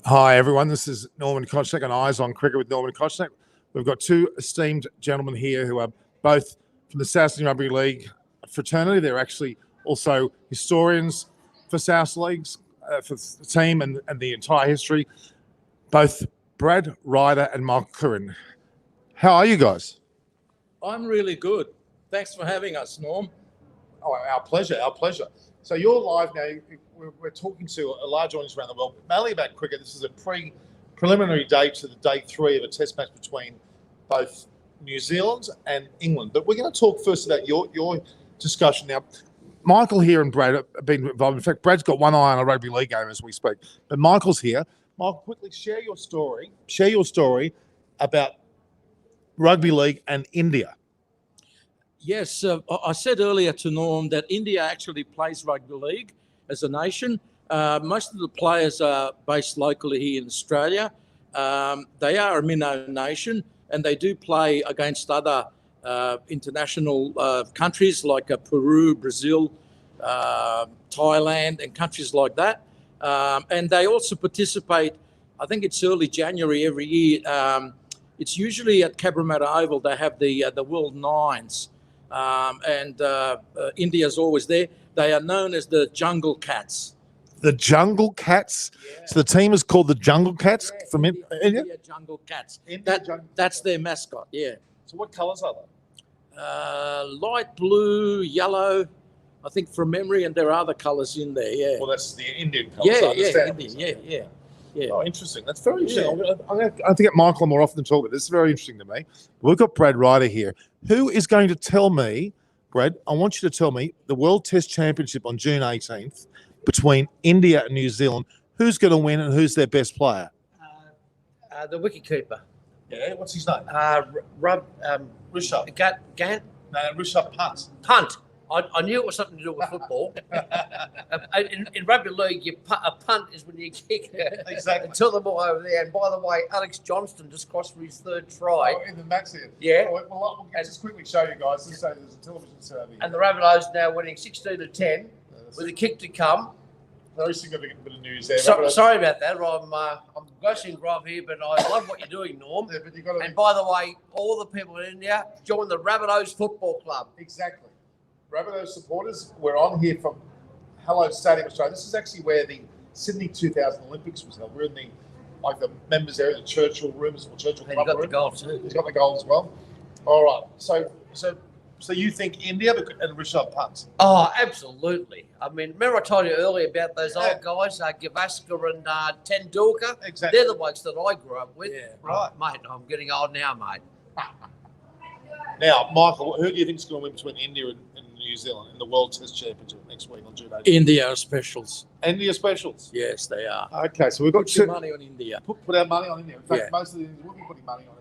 Hi, everyone. This is Norman Kochnek on Eyes on Cricket with Norman Kochnek. We've got two esteemed gentlemen here who are both from the South Sydney Rugby League fraternity. They're actually also historians for South Leagues, for the team and the entire history. Both Brad Ryder and Michael Curin. How are you guys? I'm really good. Thanks for having us, Norm. Oh, our pleasure, our pleasure. So you're live now. We're talking to a large audience around the world, mainly about cricket. This is a preliminary day to the day 3 of a test match between both New Zealand and England. But we're going to talk first about your discussion now. Michael here and Brad have been involved. In fact, Brad's got one eye on a rugby league game as we speak. But Michael's here. Michael, quickly share your story. Share your story about rugby league and India. Yes, I said earlier to Norm that India actually plays rugby league as a nation. Most of the players are based locally here in Australia. They are a minnow nation, and they do play against other international countries like Peru, Brazil, Thailand, and countries like that. And they also participate, I think it's early January every year. It's usually at Cabramatta Oval. They have the World Nines. And India's always there. They are known as the Jungle Cats. The Jungle Cats? Yeah. So the team is called the Jungle Cats from India? India Jungle Cats. That's their mascot, yeah. So what colours are they? Light blue, yellow, I think from memory, and there are other colours in there, yeah. Well, that's the Indian colours. Yeah. Oh, interesting. That's very interesting. Yeah. I'm going to get Michael more often to talk about this. This is very interesting to me. We've got Brad Ryder here. Who is going to tell me, Brad, I want you to tell me the World Test Championship on June 18th between India and New Zealand, who's going to win and who's their best player? The wicketkeeper. Yeah, what's his name? Rishabh. Gant? No, Rishabh Pant. Punt. I knew it was something to do with football. In rugby league, a punt is when you kick exactly until the ball over there. And by the way, Alex Johnston just crossed for his 3rd try. Oh, in the match here. Yeah. Well, we'll just quickly show you guys. Let's say there's a television survey. And the Rabbitohs now winning 16-10 with a kick to come. Very significant bit of news there. Sorry about that. I'm gushing grub here, but I love what you're doing, Norm. Yeah, but you've got to by the way, all the people in India join the Rabbitohs Football Club. Exactly. Rabbitohs supporters, we're on here from Hello Stadium Australia. This is actually where the Sydney 2000 Olympics was held. We're in the members area, the Churchill rooms, or Churchill Club room. He's got the goal too. He's got the goal as well. All right. So you think India and Rishabh Pant? Oh, absolutely. I mean, remember I told you earlier about those old guys, Gavaskar and Tendulkar? Exactly. They're the blokes that I grew up with. Yeah, right. Mate, I'm getting old now, mate. Now, Michael, who do you think is going to win between India and New Zealand in the World Test Championship next week on June 18th? India specials. India specials? Yes, they are. Okay, so we've got Put money on India. Put our money on India. In fact, most of the Indians will be putting money on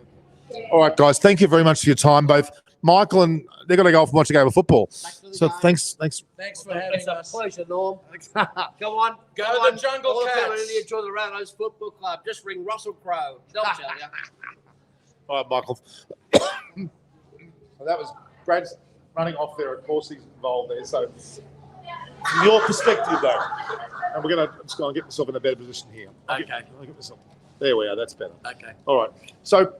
India. All right, guys, thank you very much for your time, both Michael and they're going to go off and watch a game of football. So thanks for having us. It's a pleasure, Norm. Come on. Go the Jungle All Cats. the people in India join the Rabbitohs Football Club. Just ring Russell Crowe. They'll tell you. All right, Michael. That was Brad's running off there. Of course, he's involved there. So, from your perspective, though, and I'm just going to get myself in a better position here. There we are. That's better. Okay. All right. So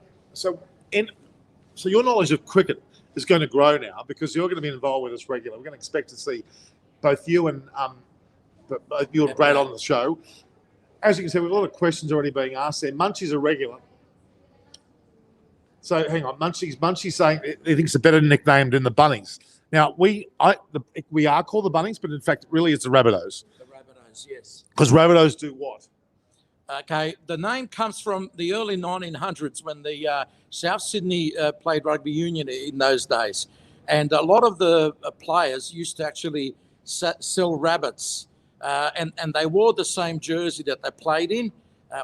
your knowledge of cricket is going to grow now because you're going to be involved with us regularly. We're going to expect to see both you and Brad on the show. As you can see, we have a lot of questions already being asked there. Munchie's a regular. So hang on, Munchie's saying he thinks it's a better nickname than the Bunnies. Now we are called the Bunnies, but in fact, really it's the Rabbitohs. The Rabbitohs, yes. Because Rabbitohs do what? Okay, the name comes from the early 1900s when the South Sydney played rugby union in those days, and a lot of the players used to actually sell rabbits, and they wore the same jersey that they played in.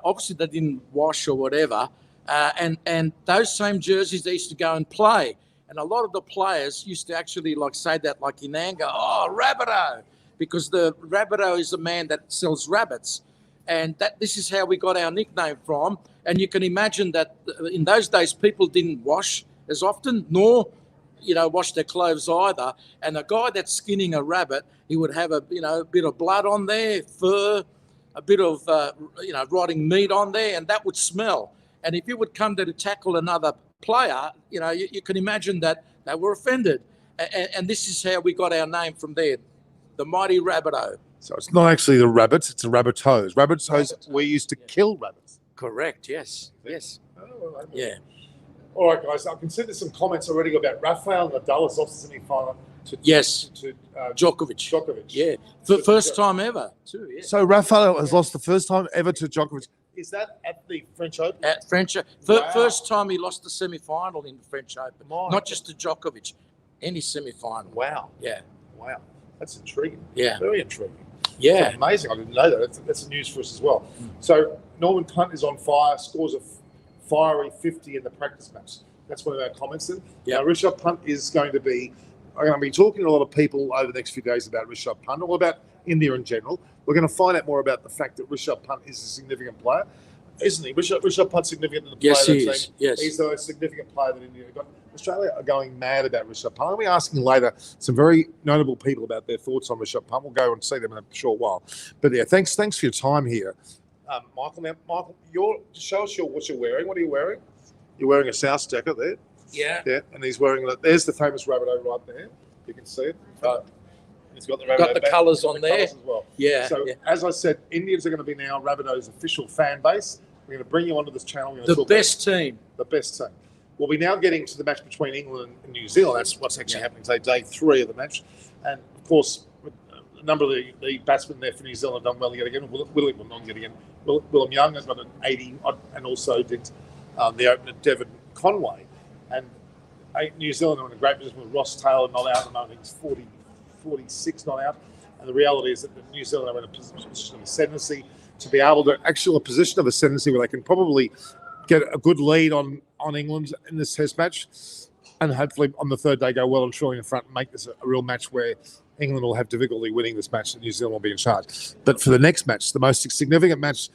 Obviously, they didn't wash or whatever. And those same jerseys they used to go and play. And a lot of the players used to actually say that in anger, oh, Rabbitoh, because the Rabbitoh is a man that sells rabbits. And this is how we got our nickname from. And you can imagine that in those days, people didn't wash as often, nor, wash their clothes either. And a guy that's skinning a rabbit, he would have a bit of blood on there, fur, a bit of rotting meat on there, and that would smell. And if you would come there to tackle another player, you can imagine that they were offended. And this is how we got our name from there, the mighty Rabbitoh. So it's not actually the rabbits, it's the rabbitohs. Rabbitohs, we used to kill rabbits. Correct, yes. Oh, Yeah. All right, guys, I can see there's some comments already about Rafael Nadal has lost the semi-final to Djokovic. Yeah, for first time ever too. Yeah. So Rafael has lost the first time ever to Djokovic. Is that at the French Open? At French, first time he lost the semi-final in the French Open, not just to Djokovic, any semi-final. Wow. Yeah. Wow. That's intriguing. Yeah. Very intriguing. Yeah. That's amazing. I didn't know that. That's news for us as well. So Norman Punt is on fire, scores a fiery 50 in the practice match. That's one of our comments then. Yeah. Now, Rishabh Punt is going to be, I'm going to be talking to a lot of people over the next few days about Rishabh Punt, all about India in general. We're going to find out more about the fact that Rishabh Punt is a significant player, isn't he? Rishabh Punt's significant in the player. Yes, he is. Yes. He's the most significant player that India got. Australia are going mad about Rishabh Punt. I'll be asking later some very notable people about their thoughts on Rishabh Punt. We'll go and see them in a short while. But yeah, thanks for your time here. Michael, now, show us what you're wearing. What are you wearing? You're wearing a South jacket there. Yeah. Yeah, and he's wearing there's the famous Rabbitoh right there. You can see it. He's got the Rabbitoh got the colours on there. As well. Yeah. So as I said, Indians are going to be now Rabbitoh's official fan base. We're going to bring you onto this channel. The best team. The best team. We'll be now getting to the match between England and New Zealand. That's what's actually happening today, day 3 of the match. And of course, a number of the batsmen there for New Zealand have done well yet again. William Young has got an 80, and also did the opener Devon Conway. And New Zealand are in a great position with Ross Taylor not out at the moment. He's 46 not out. And the reality is that the New Zealand are in a position of ascendancy to be able to actually a position of ascendancy where they can probably get a good lead on England in this test match, and hopefully on the third day go well and truly in front and make this a real match where England will have difficulty winning this match and New Zealand will be in charge. But for the next match, the most significant match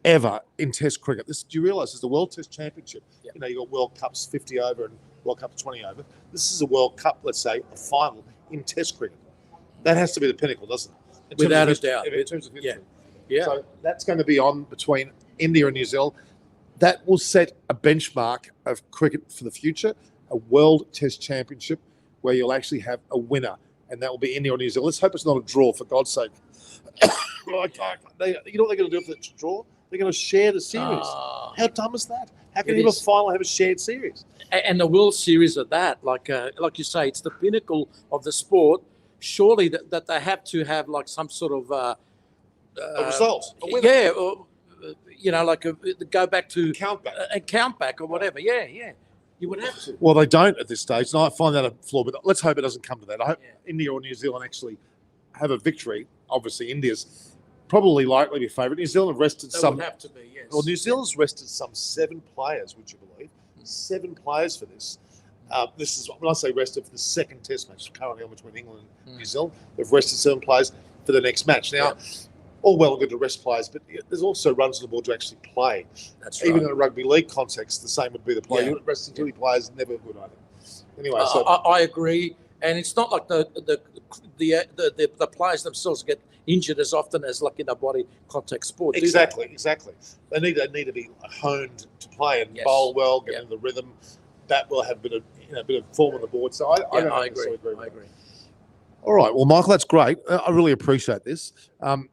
ever in Test cricket, do you realise it's the World Test Championship? Yeah. You got World Cups 50 over and World Cup 20 over. This is a World Cup, let's say, a final in Test cricket. That has to be the pinnacle, doesn't it? Without a doubt. In terms of history. Yeah. So that's going to be on between India and New Zealand. That will set a benchmark of cricket for the future, a World Test Championship where you'll actually have a winner, and that will be India or New Zealand. Let's hope it's not a draw, for God's sake. You know what they're going to do if it's a draw? They're going to share the series. How dumb is that? How can you have a final have a shared series? And the World Series of that, like you say, it's the pinnacle of the sport. Surely that they have to have like some sort of a result. A winner. Yeah, or, go back to count back or whatever. Yeah. You would have to. Well, they don't at this stage, and I find that a flaw. But let's hope it doesn't come to that. I hope India or New Zealand actually have a victory. Obviously, India's probably likely to be favourite. New Zealand have rested would have to be, yes. Well, New Zealand's rested some 7 players, would you believe? 7 players for this. This is when I say rested for the second Test match currently on between England and New Zealand. They've rested 7 players for the next match. Now, all well and good to rest players, but there's also runs on the board to actually play. That's right. Even in a rugby league context, the same would be the play. You wouldn't rest until players never good, I think. Anyway, so I agree, and it's not like the players themselves get injured as often as like in a body contact sport. Exactly. They need to be honed to play and bowl well, get into the rhythm. That will have a bit of form on the board. So I agree. All right. Well, Michael, that's great. I really appreciate this. My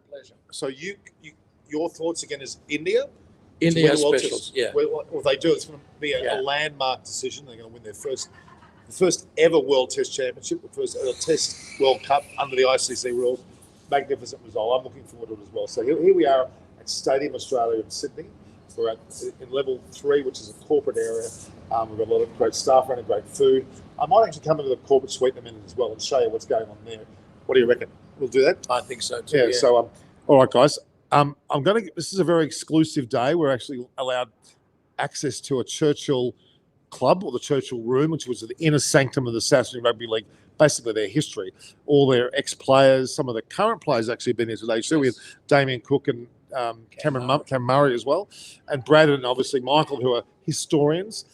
pleasure. So your thoughts again is India specials. Yeah. Well, if they do, it's going to be a landmark decision. They're going to win their first ever World Test Championship, the first Test World Cup under the ICC rules. Magnificent result. I'm looking forward to it as well. So here we are at Stadium Australia in Sydney. We're in level 3, which is a corporate area. We've got a lot of great staff around and great food. I might actually come into the corporate suite in a minute as well and show you what's going on there. What do you reckon? We'll do that? I think so too. Yeah. So, all right, guys. This is a very exclusive day. We're actually allowed access to a Churchill club, or the Churchill Room, which was the inner sanctum of the South Sydney Rugby League. Basically, their history, all their ex-players, some of the current players actually have been here today. So we have Damien Cook and Cam Murray as well, and Brad and obviously Michael, who are historians.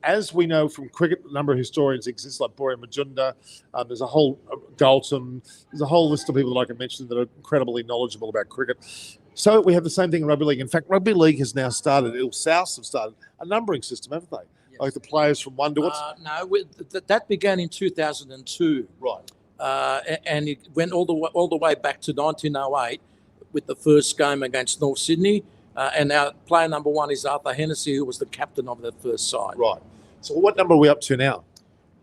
as we know from cricket, a number of historians exist, like Boria Majunda. There's a whole Galton. There's a whole list of people that I can mention that are incredibly knowledgeable about cricket. So we have the same thing in rugby league. In fact, rugby league has now started. South have started a numbering system, haven't they? Yes. Like the players from one to what's No, that began in 2002. right. And it went all the way back to 1908 with the first game against North Sydney. And our player number one is Arthur Hennessy, who was the captain of the first side. Right. So what number are we up to now?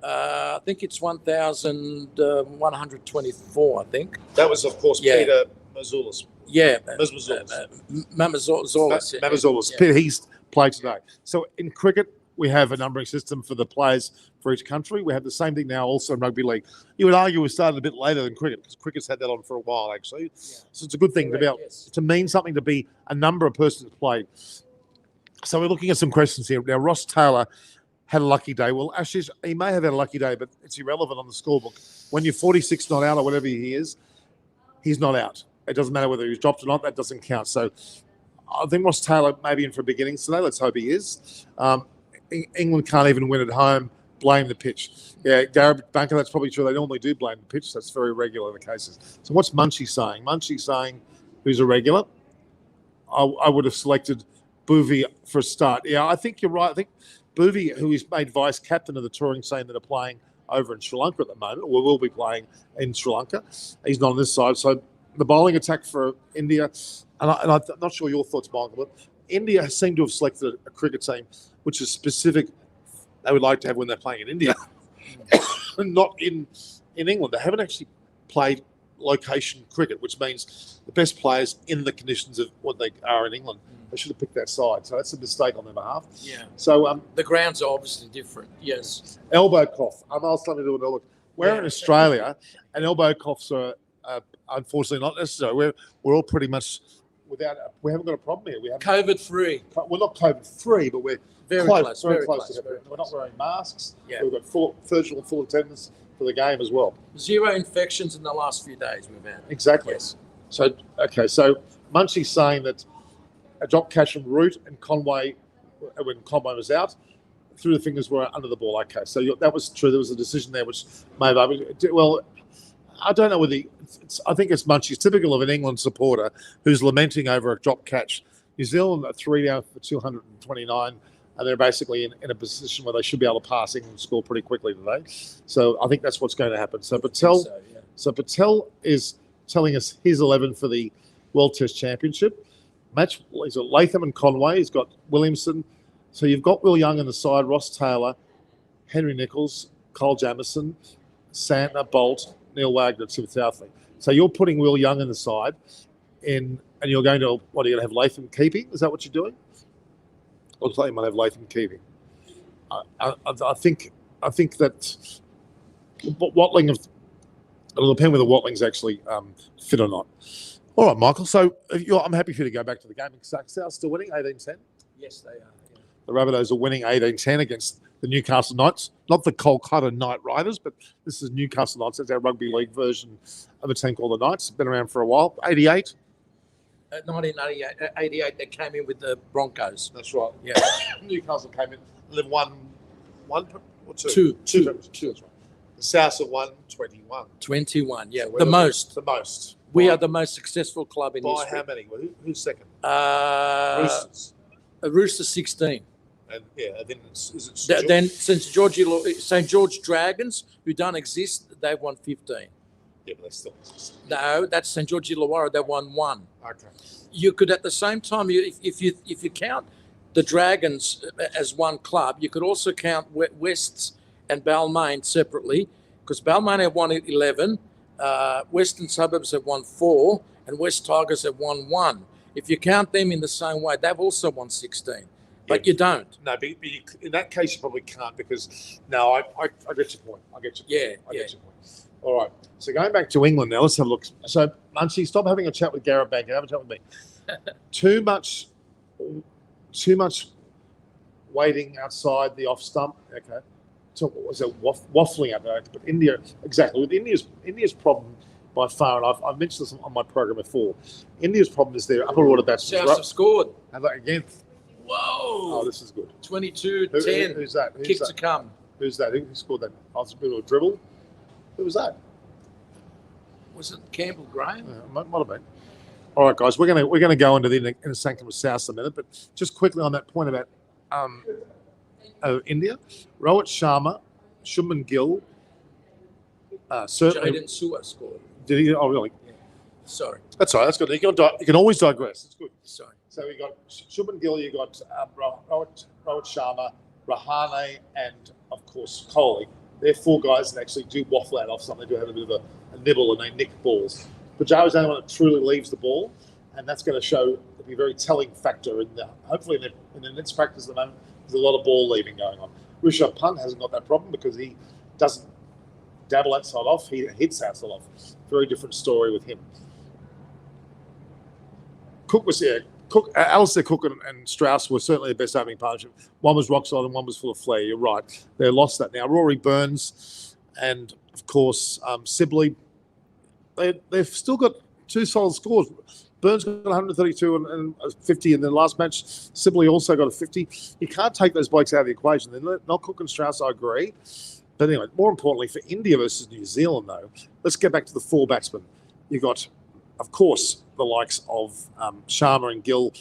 I think it's 1,124, I think. That was, of course, Yeah. Peter Mazoulis. Yeah. Mamazoulis. Yeah. Mamazoulis. Yeah. Peter, he's played today. So in cricket, we have a numbering system for the players for each country. We have the same thing now also in rugby league. You would argue we started a bit later than cricket because cricket's had that on for a while, actually. Yeah. So it's a good thing to be able to mean something, to be a number of persons played. So we're looking at some questions here. Now, Ross Taylor had a lucky day. Well, actually, he may have had a lucky day, but it's irrelevant on the scorebook. When you're 46 not out or whatever he is, he's not out. It doesn't matter whether he's dropped or not. That doesn't count. So I think Ross Taylor may be in for beginnings today. Let's hope he is. England can't even win at home. Blame the pitch. Yeah, Garrick Bunker, that's probably true. They normally do blame the pitch. That's very regular in the cases. So what's Munchie saying? Munchie saying, who's a regular? I would have selected Boovy for a start. Yeah, I think you're right. I think Boovy, who is made vice captain of the touring scene that are playing over in Sri Lanka at the moment, or will be playing in Sri Lanka, he's not on this side. So the bowling attack for India, and I'm not sure your thoughts, Michael, but India seem to have selected a cricket team which is specific. They would like to have when they're playing in India, not in England. They haven't actually played location cricket, which means the best players in the conditions of what they are in England. They should have picked that side. So that's a mistake on their behalf. Yeah. So the grounds are obviously different. Yes. Elbow cough. I'm asked something to do with elbow. We're in Australia, and elbow coughs are unfortunately not necessary. We're all pretty much without. We haven't got a problem here. We have COVID free. We're not COVID free, but we're very close. Very close. close. To it. We're not wearing masks. Yeah. We've got virtual full attendance for the game as well. 0 infections in the last few days we've had. Exactly. Yes. So Munchie's saying that a drop catch from Root and Conway, when Conway was out, through the fingers were under the ball. Okay, so that was true. There was a decision there which may have. Well, I don't know whether I think it's Munchie's typical of an England supporter who's lamenting over a drop catch. New Zealand are 3 down for 229, and they're basically in a position where they should be able to pass England and score pretty quickly today. So I think that's what's going to happen. So Patel is telling us his 11 for the World Test Championship. He's got Latham and Conway. He's got Williamson. So you've got Will Young on the side, Ross Taylor, Henry Nichols, Cole Jamieson, Santner, Bolt, Neil Wagner, Tim Southey. So you're putting Will Young on the side, and you're going to, what are you going to have Latham keeping? Is that what you're doing? Looks like you might have Latham keeping. I think that Watling, it'll depend whether Watling's actually fit or not. All right, Michael. So I'm happy for you to go back to the game. South still winning 18-10? Yes, they are. Yeah. The Rabbitohs are winning 18-10 against the Newcastle Knights. Not the Kolkata Knight Riders, but this is Newcastle Knights. That's our rugby league version of a team called the Knights. Been around for a while. 88? 1988, they came in with the Broncos. That's right. Yeah. Newcastle came in, lived one or two? Two. That's right. The South have won 21. 21, yeah. So the most. The most. We are the most successful club in by history. how many? Who's second? Roosters. Roosters 16. And then is it Then St. George Dragons, who don't exist, they've won 15. Yeah, but they still exist. No, that's St. George Illawarra. They won 1. Okay. You could, at the same time, if you count the Dragons as one club, you could also count Wests and Balmain separately, because Balmain have won 11, Western Suburbs have won 4, and West Tigers have won 1. If you count them in the same way, they've also won 16. But you don't. No, but in that case, you probably can't because, no, I get your point. I get your point. All right. So going back to England now, let's have a look. So, Munchie, stop having a chat with Garrett Banker. Have a chat with me. Too much waiting outside the off stump. Okay. So what was it? Waffling out there. But India, exactly. With India's problem by far, and I've mentioned this on my program before, India's problem is their upper order bats. Souths have scored. And again, Whoa. Oh, this is good. 22-10. Who's that? Who's Kick that? to come. Who's that? Who scored that? I was a bit of a dribble. Who was that? Was it Campbell Graham? Might have been. All right, guys, we're gonna go into the inner sanctum of South in a minute, but just quickly on that point about India, Rohit Sharma, Shubman Gill, certainly. Jaden Sewer scored. Did he? Oh, really? Yeah. Sorry. That's all right. That's good. You can always digress. It's good. Sorry. So we got Shubman Gill, you got Rohit Sharma, Rahane, and of course Kohli. They're four guys that actually do waffle out off something. They do have a bit of a nibble and they nick balls. Pujaara's the only one that truly leaves the ball, and that's going to show to be a very telling factor hopefully in the next practice at the moment. There's a lot of ball leaving going on. Rishabh Pant hasn't got that problem because he doesn't dabble outside off. He hits outside off. Very different story with him. Cook was there. Alistair Cook and Strauss were certainly the best opening partnership. One was rock solid and one was full of flair. You're right. They lost that now. Rory Burns and, of course, Sibley, they've still got two solid scores. Burns got 132 and 50 in the last match. Sibley also got a 50. You can't take those blokes out of the equation. They're not Cook and Strauss, I agree. But anyway, more importantly, for India versus New Zealand, though, let's get back to the four batsmen. You got, of course, the likes of Sharma and Gill,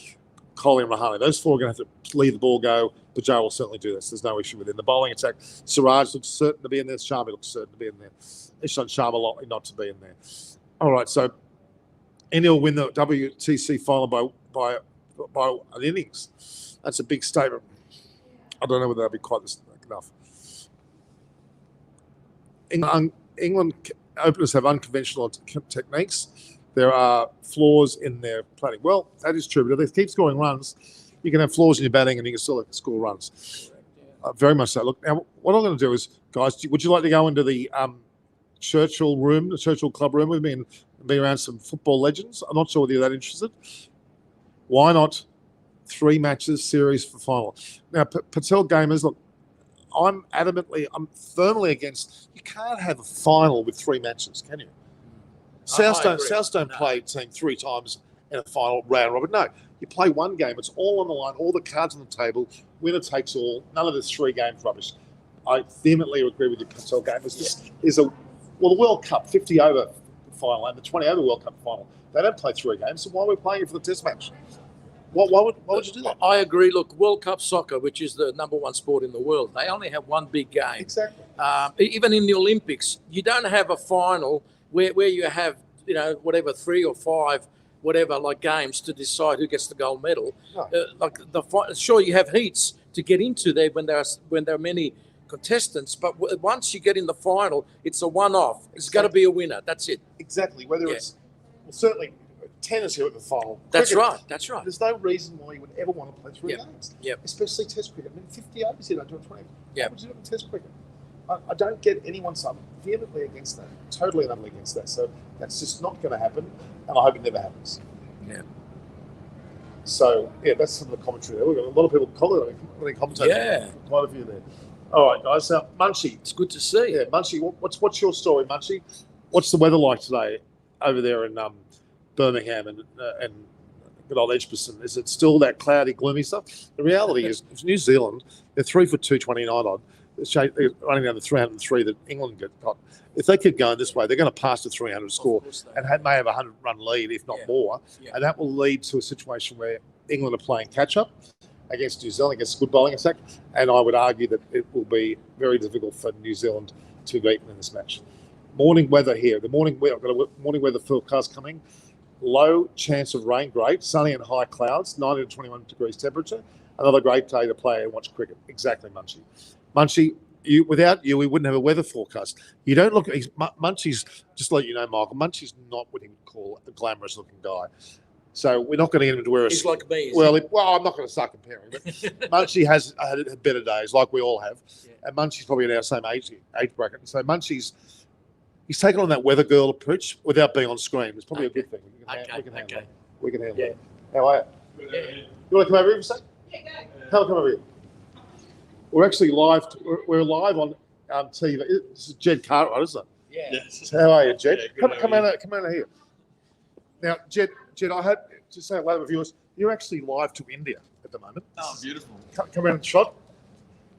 Kohli and Rahane. Those four are going to have to leave the ball go. Pujaara will certainly do this. There's no issue within the bowling attack. Siraj looks certain to be in there. Sharma looks certain to be in there. Ishant Sharma likely not to be in there. All right, so India will win the WTC final by an innings. That's a big statement. I don't know whether that'll be quite enough. England openers have unconventional techniques. There are flaws in their batting. Well, that is true, but if they keep scoring runs, you can have flaws in your batting and you can still score runs. Very much so. Look, now what I'm going to do is, guys, would you like to go into the Churchill room, the Churchill club room with me and be around some football legends? I'm not sure whether you're that interested. Why not 3 matches series for final? Now, Patel gamers, look, I'm firmly against, you can't have a final with 3 matches, can you? South don't play team 3 times in a final round robin. No, you play one game. It's all on the line, all the cards on the table. Winner takes all. None of this 3 games rubbish. I vehemently agree with you, Patel gamers. This is the World Cup 50 over final and the 20 over World Cup final. They don't play 3 games, so why are we playing it for the Test match? Why would you do that? I agree. Look, World Cup soccer, which is the #1 sport in the world, they only have one big game. Exactly. Even in the Olympics, you don't have a final where you have, whatever 3 or 5, whatever, like games to decide who gets the gold medal. No. Sure, you have heats to get into there when there are many contestants, but once you get in the final, it's a one-off. It's got to be a winner. That's it. Exactly. Whether it's certainly tennis here at the final. That's cricket, right. That's right. There's no reason why you would ever want to play 3 games. Yep. Especially Test cricket. 50 overs here, don't do it 20. Yep. What would you do in Test cricket? I don't get anyone's vehemently against that. Totally and utterly against that. So that's just not going to happen, and I hope it never happens. Yeah. So that's some of the commentary there. We've got a lot of people commentating. Yeah. Quite a few there. All right, guys. So Munchie. It's good to see. Yeah, Munchie. What's your story, Munchie? What's the weather like today over there in Birmingham and good old Edgbaston? Is it still that cloudy, gloomy stuff? The reality is, New Zealand, they're 3 for 229 odd. They're running down to 303 that England got. If they keep going this way, they're going to pass the 300 score and may have a 100-run lead, if not more. Yeah. And that will lead to a situation where England are playing catch-up against New Zealand, against a good bowling attack. And I would argue that it will be very difficult for New Zealand to beat in this match. Morning weather here. I've got a morning weather forecast coming. Low chance of rain, great. Sunny and high clouds, 19 to 21 degrees temperature. Another great day to play and watch cricket. Exactly, Munchie. Munchie, without you, we wouldn't have a weather forecast. You don't look at Munchie's, just to let you know, Michael, Munchie's not what he would call a glamorous looking guy. So we're not going to get him to wear a... He's like me. Well, I'm not going to start comparing, but Munchie has had better days, like we all have. Yeah. And Munchie's probably in our same age bracket. So Munchie's... He's taken on that weather girl approach without being on screen. It's probably a good thing. We can handle it. We can handle it. How are you? Yeah. You want to come over here for a second? Yeah, go. Come over here. We're actually live. We're live on TV. This is Jed Cartwright, isn't it? Yeah. Yes. How are you, Jed? Come out here. Now, Jed, I hope to say hello to viewers. You're actually live to India at the moment. Oh, beautiful. Come around and shot.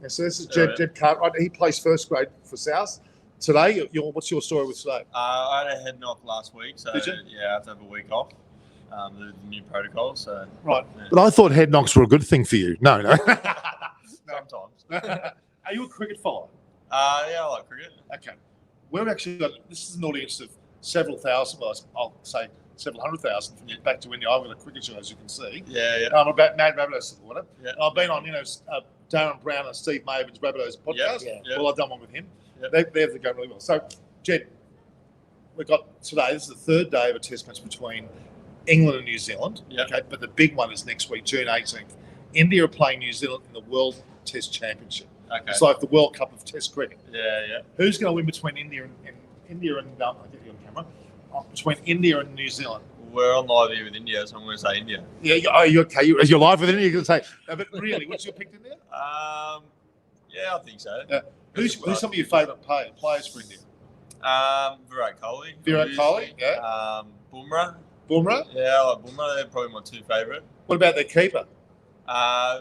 Yeah, so this is Jed Cartwright. He plays first grade for South. Today, what's your story with today? I had a head knock last week, so Did you? yeah, I have to have a week off. The new protocol, so Right. Yeah. But I thought head knocks were a good thing for you. No. Sometimes. Are you a cricket follower? Yeah, I like cricket. Okay. We've actually got, this is an audience of several thousand, well, I'll say several hundred thousand from back to India. I've got a cricket show, as you can see. Yeah. I'm about Mad Rabbitohs supporter. Yeah. And I've been on, Darren Brown and Steve Maven's Rabbitohs podcast. Yeah. Well, I've done one with him. Yep. They've gone really well. So, Jed, we've got today, this is the third day of a test match between England and New Zealand. Yep. Okay, but the big one is next week, June 18th. India are playing New Zealand in the World Test Championship. Okay. It's like the World Cup of Test cricket. Yeah. Who's going to win between India and I'll get you on camera, between India and New Zealand? We're on live here with India, so I'm going to say India. Yeah, you're okay. You're live with India. You're going to say, no, but really, what's your pick in there? Yeah, I think so. Yeah. Who's some of your favourite players for India? Virat Kohli. Virat Kohli, obviously. yeah. Bumrah. Bumrah? Yeah, I like Bumrah. They're probably my two favourite. What about their keeper?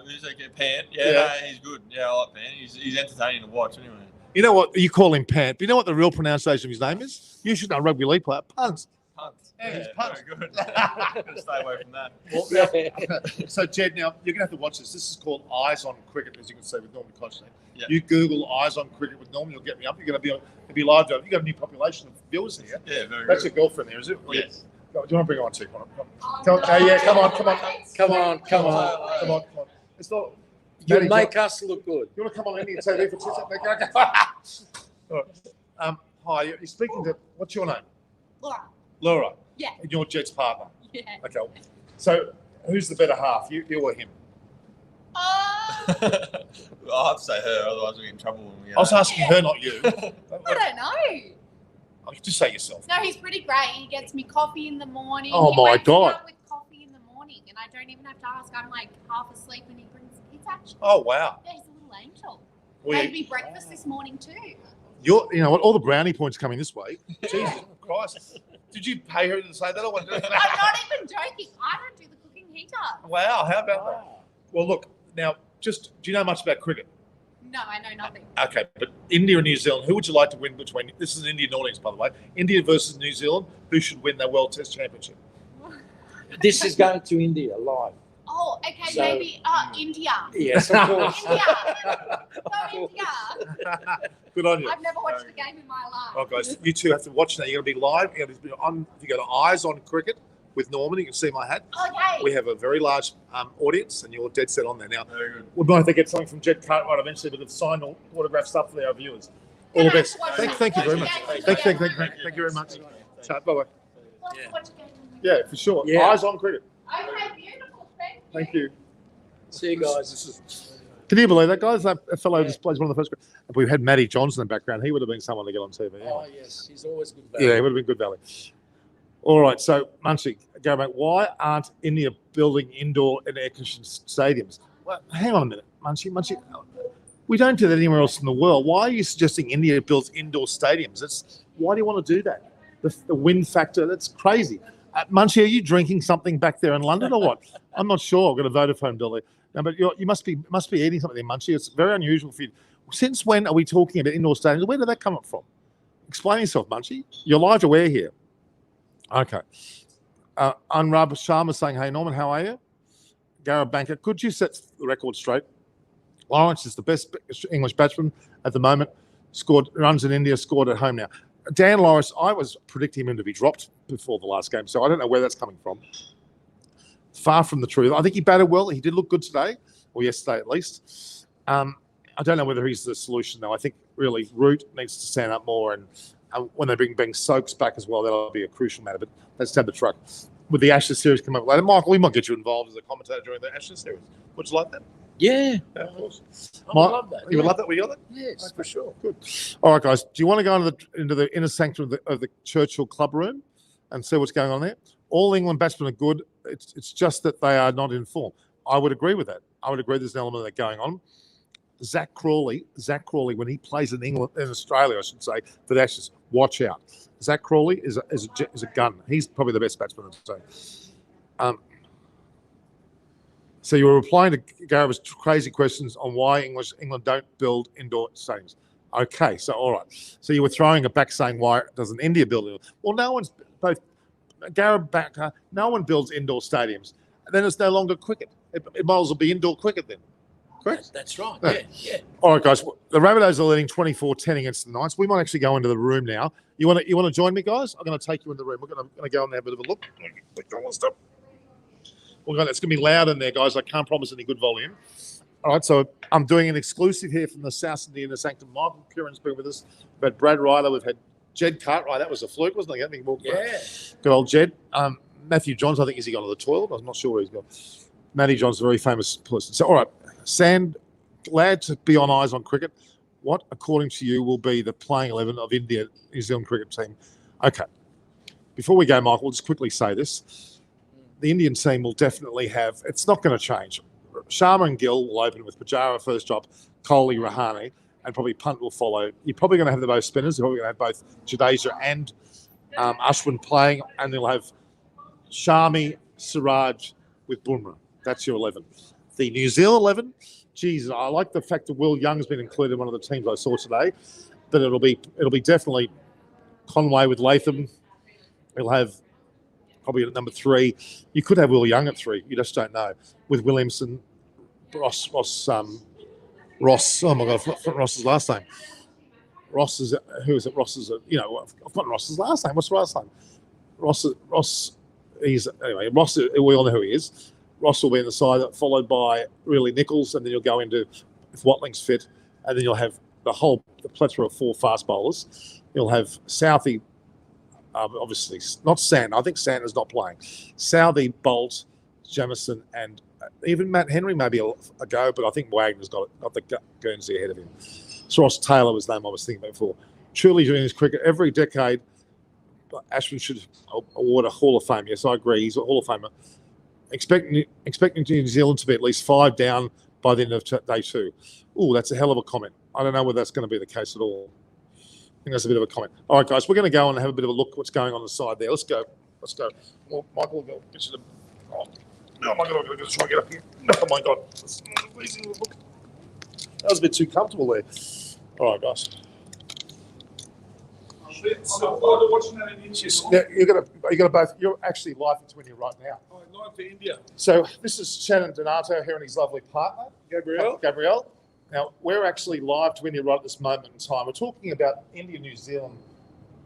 Who's that kid? Pant. Yeah, Yeah. No, he's good. Yeah, I like Pant. He's entertaining to watch anyway. You know what? You call him Pant. But you know what the real pronunciation of his name is? You should know, rugby league player. Punt. Punt. Yeah, he's punt. Very good. Gotta stay away from that. So, Jed, now you're going to have to watch this. This is called Eyes on Cricket, as you can see with Norman Constantine. Yeah. You Google Eyes on Cricket with Norman, you'll get me up. You're going to be live. You've got a new population of viewers here. Yeah, very That's good. your girlfriend there, is it? Yes. Do you want to bring her on, too? Come on. Yeah, come on. Come on. It's not. You'll Maddie, make us look good. You want to come on Indian TV for 2 seconds? All right. Hi, you're speaking to, what's your name? Laura. Yeah. And you're Jed's partner. Yeah. Okay. So, who's the better half, you or him? I'll have to say her, otherwise we get in trouble when we. I was asking her, not you. I don't know. Oh, you just say yourself. No, he's pretty great. He gets me coffee in the morning. Oh, He my wakes me God. up with coffee in the morning, and I don't even have to ask. I'm like half asleep when he brings the kids. Actually, Oh, wow. yeah, he's a little angel. Well, Made me breakfast this morning too. you know what? All the brownie points coming this way. Jesus Christ. Did you pay her to say that? I'm not even joking. I don't do the cooking. He does. Wow, how about that? Well, look, now, do you know much about cricket? No, I know nothing. Okay, but India and New Zealand, who would you like to win between? This is an Indian audience, by the way. India versus New Zealand. Who should win their World Test Championship? This is going to India live. Oh, okay, So- maybe India. Yes, of course. India. Go India. Good on you. I've never watched a game in my life. Oh, guys, you two have to watch now. You're going to be live. You're going to be on. If you go to Eyes on Cricket with Norman, you can see my hat. Okay. We have a very large audience, and you're dead set on there. Now, Very good. we'd like to get something from Jed Cartwright eventually, but it's signed autograph stuff for our viewers. All the best. Thank you very much. Thank you very much. Bye bye. Watch a game. Yeah, for sure. Yeah. Eyes on Cricket. Okay, beautiful. Thank you. See you guys. Can you believe that, guys? That fellow just plays one of the first. If we had Matty Johnson in the background, he would have been someone to get on TV. Oh, yes. He's always good. Yeah, he would have been good value. All right, so Munchie, go back. Why aren't India building indoor and air-conditioned stadiums? Well, hang on a minute, Munchie. We don't do that anywhere else in the world. Why are you suggesting India builds indoor stadiums? Why do you want to do that? The wind factor, that's crazy. Munchie, are you drinking something back there in London or what? I'm not sure. I've got a Vodafone bill there. No, but you must be eating something there, Munchie. It's very unusual for you. Since when are we talking about indoor stadiums? Where did that come up from? Explain yourself, Munchie. You're live to wear here. Okay. Anrab Sharma saying, hey, Norman, how are you? Garrett Banker, could you set the record straight? Lawrence is the best English batsman at the moment. Runs in India, scored at home now. Dan Lawrence, I was predicting him to be dropped before the last game, so I don't know where that's coming from. Far from the truth. I think he batted well. He did look good today, or yesterday at least. I don't know whether he's the solution, though. I think really Root needs to stand up more, and when they bring Ben Stokes back as well, that'll be a crucial matter. But let's have the truck. With the Ashes series coming up later, Michael, we might get you involved as a commentator during the Ashes series. Would you like that? Yeah. Yeah, of course. I would love that. You would love that? Would you love that? Yes, for sure. Good. All right, guys. Do you want to go into the inner sanctum of the Churchill Club room and see what's going on there? All England batsmen are good. It's just that they are not in form. I would agree with that. I would agree there's an element of that going on. Zach Crawley, when he plays in England, in Australia, I should say, for the Ashes, watch out. Zach Crawley is a gun. He's probably the best batsman of the team. So you were replying to Gareth's crazy questions on why England don't build indoor stadiums. Okay, so all right. So you were throwing it back saying, why doesn't India build it? Well, no one's both. Gareth back. No one builds indoor stadiums. Then it's no longer cricket. It might as well be indoor cricket then. Correct? That's right. Yeah. Yeah. All right, guys. The Rabbitohs are leading 24-10 against the Knights. We might actually go into the room now. You want to join me, guys? I'm going to take you in the room. We're going to go and have a bit of a look. Stop. It's going to be loud in there, guys. I can't promise any good volume. All right, so I'm doing an exclusive here from the South Sydney Inner Sanctum. Michael Curin's been with us. We've had Brad Ryder. We've had Jed Cartwright. That was a fluke, wasn't it? Yeah. Good old Jed. Matthew Johns, I think, has he gone to the toilet? I'm not sure where he's gone. Matty Johns, a very famous person. So, all right, Sand, glad to be on Eyes on Cricket. What, according to you, will be the playing 11 of India New Zealand cricket team? Okay. Before we go, Michael, just quickly say this. The Indian team will definitely have, it's not going to change. Sharma and Gill will open with Pujara first drop, Kohli, Rahane, and probably Punt will follow. You're probably going to have the most spinners. You're probably going to have both Jadeja and Ashwin playing, and you'll have Shami, Siraj with Bumrah. That's your 11. The New Zealand 11, geez, I like the fact that Will Young's been included in one of the teams I saw today, but it'll be definitely Conway with Latham. We'll have probably at number 3. You could have Will Young at 3. You just don't know. With Williamson, Ross. Oh my God, I've forgotten Ross's last name. Ross is who is it? Ross is I've forgotten Ross's last name. What's the last name? Ross. Anyway. Ross. We all know who he is. Ross will be in the side, followed by really Nichols, and then you'll go into if Watling's fit, and then you'll have the plethora of 4 fast bowlers. You'll have Southey. Obviously, not Sand. I think Sand is not playing. Southey, Bolt, Jamieson, and even Matt Henry may be a go, but I think Wagner's got the Guernsey ahead of him. So Ross Taylor was the name I was thinking about before. Truly doing his cricket every decade. Ashwin should award a Hall of Fame. Yes, I agree. He's a Hall of Famer. Expecting New Zealand to be at least 5 down by the end of day 2. Ooh, that's a hell of a comment. I don't know whether that's going to be the case at all. I think that's a bit of a comment. All right, guys, we're going to go and have a bit of a look at what's going on the side there. Let's go. Well, Michael, we'll get you the... Oh my God, I'm going to try and get up here. Oh my God. That was a bit too comfortable there. All right, guys. You're actually live to India right now. Oh, live to India. So this is Shannon Donato here and his lovely partner, Gabrielle. Now, we're actually live to India right at this moment in time. We're talking about India-New Zealand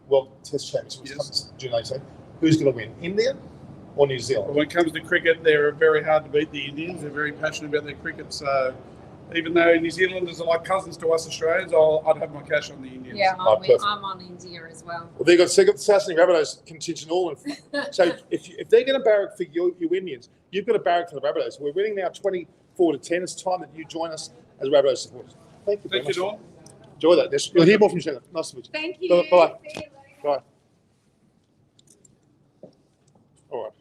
World Test Championship. Yes. June 18. Who's going to win, India or New Zealand? When it comes to cricket, they're very hard to beat, the Indians. They're very passionate about their cricket. So even though New Zealanders are like cousins to us Australians, I'd have my cash on the Indians. Yeah, I'm on India as well. Well, they've got the South Sydney Rabbitohs contingent all in. So if they're going to barrack for you Indians, you've got to barrack for the Rabbitohs. We're winning now 24-10. It's time that you join us as Rabbitohs supporters. Thank you very much. Dawn. Enjoy that. You'll hear more from Shannon. Nice to meet you. Thank you. Bye. Bye. All right.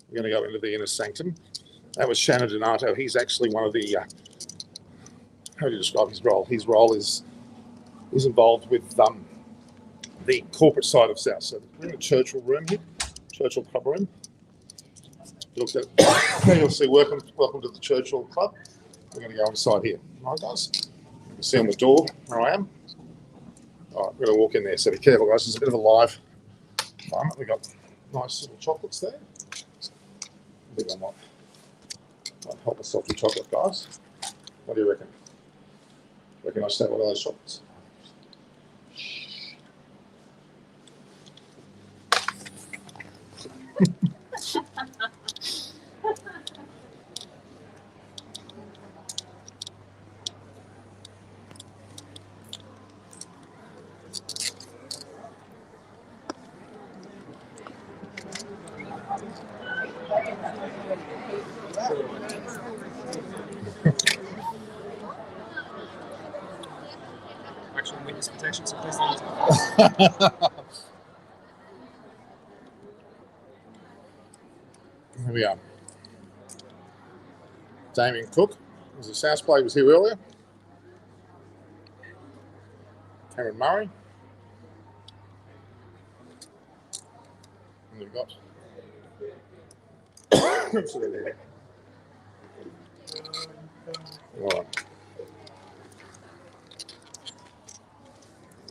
We're going to go into the inner sanctum. That was Shannon Donato. He's actually one of the, how do you describe his role? His role is involved with the corporate side of South. So we're in the Churchill room here, Churchill Club room. Looks at, you'll see, welcome to the Churchill Club. We're going to go inside here. All right, guys. You can see on the door where I am. All right, we're going to walk in there. So be careful, guys. It's a bit of a live environment. We've got nice little chocolates there. I think I might help myself with chocolate, guys. What do you reckon? Reckon I should have one of those chocolates? Actual witness protection, so please don't. Here we are. Damien Cook, was the South player, was here earlier. Cameron Murray. And we've got Absolutely.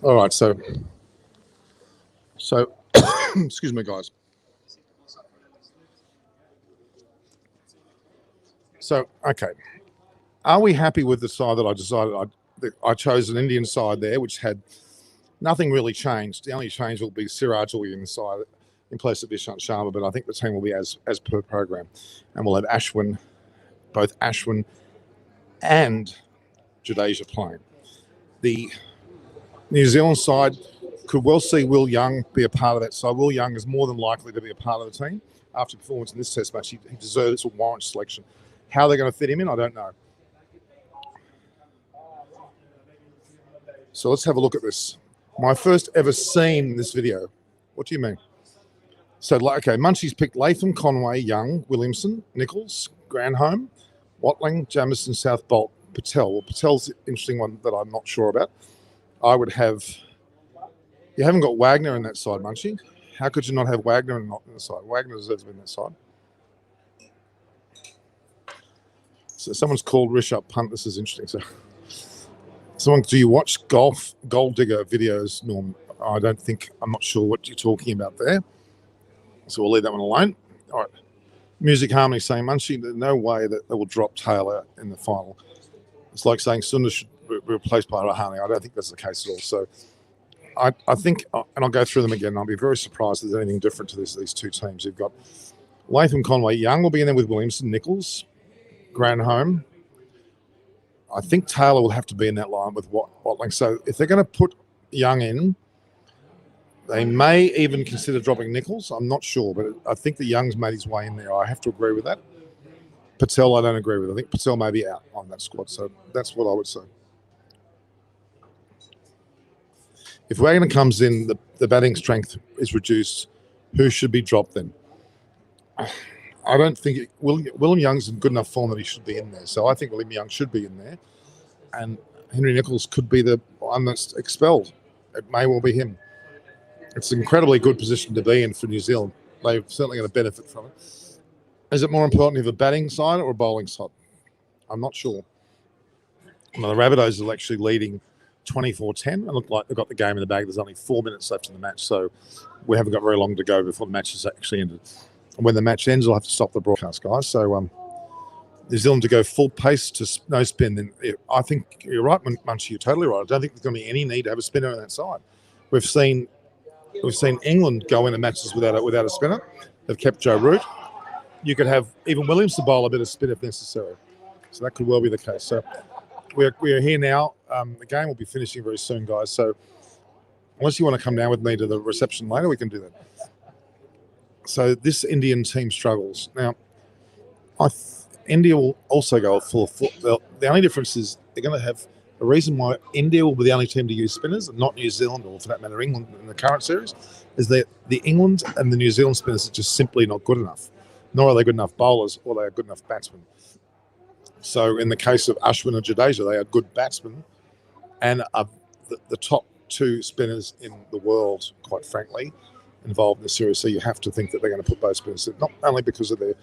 All right. So, excuse me, guys. So, okay. Are we happy with the side that I decided I chose an Indian side there, which had nothing really changed. The only change will be Siraj will be inside in place of Vishant Sharma, but I think the team will be as per program. And we'll have both Ashwin and Jadeja playing. The New Zealand side could well see Will Young be a part of that side. Will Young is more than likely to be a part of the team after performance in this test match. He deserves a warrant selection. How they're going to fit him in, I don't know. So let's have a look at this. My first ever seen this video. What do you mean? So, okay, Munchie's picked Latham, Conway, Young, Williamson, Nichols, Granholm, Watling, Jamison, South Bolt, Patel. Well, Patel's an interesting one that I'm not sure about. I would have... You haven't got Wagner in that side, Munchie. How could you not have Wagner and not in the side? Wagner deserves to be in that side. So someone's called Rishabh Punt. This is interesting. So, do you watch gold digger videos, Norm? I'm not sure what you're talking about there. So we'll leave that one alone. All right. Music Harmony saying, Munchie, there's no way that they will drop Taylor in the final. It's like saying Sundar should be replaced by Rahane. I don't think that's the case at all. So I think, and I'll go through them again, I'll be very surprised if there's anything different to these two teams. You've got Latham, Conway, Young will be in there with Williamson, Nichols, Granholm. I think Taylor will have to be in that line with Watling. So if they're going to put Young in, they may even consider dropping Nichols. I'm not sure, but I think the Young's made his way in there. I have to agree with that. Patel, I don't agree with. I think Patel may be out on that squad. So that's what I would say. If Wagner comes in, the batting strength is reduced. Who should be dropped then? I don't think William Young's in good enough form that he should be in there. So I think William Young should be in there. And Henry Nichols could be the one that's expelled. It may well be him. It's an incredibly good position to be in for New Zealand. They're certainly going to benefit from it. Is it more important to have a batting side or a bowling side? I'm not sure. Well, the Rabbitohs are actually leading 24-10. It looked like they've got the game in the bag. There's only 4 minutes left in the match, so we haven't got very long to go before the match has actually ended. And when the match ends, we'll have to stop the broadcast, guys. So New Zealand to go full pace to no spin. Then I think you're right, Munchie. You're totally right. I don't think there's going to be any need to have a spinner on that side. We've seen England go into matches without a spinner. They've kept Joe Root. You could have even Williams to bowl a bit of spin if necessary. So that could well be the case. So we're here now. The game will be finishing very soon, guys. So unless you want to come down with me to the reception later, we can do that. So this Indian team struggles. Now, India will also go full. The only difference is they're going to have a reason why India will be the only team to use spinners, and not New Zealand, or for that matter, England in the current series, is that the England and the New Zealand spinners are just simply not good enough. Nor are they good enough bowlers, or they are good enough batsmen. So in the case of Ashwin and Jadeja, they are good batsmen and are the top two spinners in the world, quite frankly, involved in the series. So you have to think that they're going to put both spinners in, not only because of they're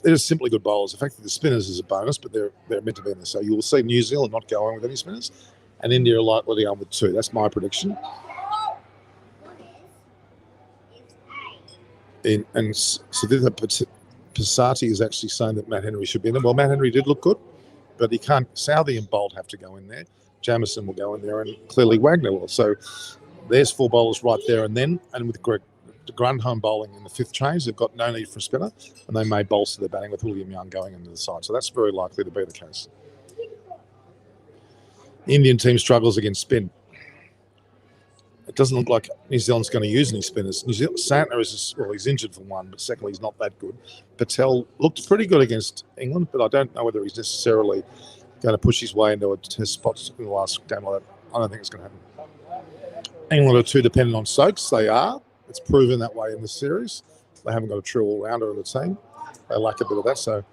just simply good bowlers. The fact that the spinners is a bonus, but they're meant to be in there. So you will see New Zealand not going with any spinners, and India are likely to go with 2. That's my prediction. And Siddhartha Pasati is actually saying that Matt Henry should be in there. Well, Matt Henry did look good, but he can't. Southey and Bolt have to go in there. Jamison will go in there, and clearly Wagner will. So there's 4 bowlers right there, and with Granholm bowling in the 5th change, they've got no need for a spinner, and they may bolster their batting with William Young going into the side. So that's very likely to be the case. The Indian team struggles against spin. It doesn't look like New Zealand's going to use any spinners. Santner he's injured for one, but secondly, he's not that good. Patel looked pretty good against England, but I don't know whether he's necessarily going to push his way into a test spot in the last game like that. I don't think it's going to happen. England are too dependent on Stokes. They are. It's proven that way in this series. They haven't got a true all-rounder in the team. They lack a bit of that, so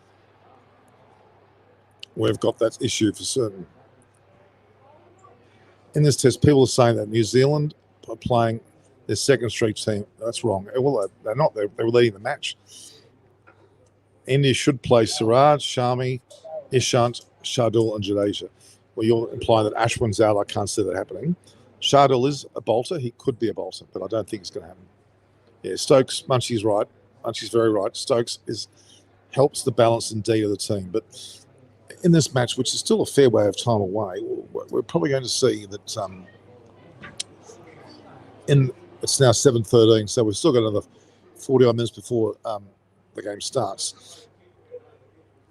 we've got that issue for certain. In this test, people are saying that New Zealand are playing their second street team. That's wrong. Well, they're not. They were leading the match. India should play Siraj, Shami, Ishant, Shardul, and Jadeja. Well, you're implying that Ashwin's out. I can't see that happening. Shardul is a bolter. He could be a bolter, but I don't think it's going to happen. Yeah, Stokes, Munchie's right. Munchie's very right. Stokes helps the balance indeed of the team. But in this match, which is still a fair way of time away, we're probably going to see that it's now 7:13, so we've still got another 40 odd minutes before the game starts.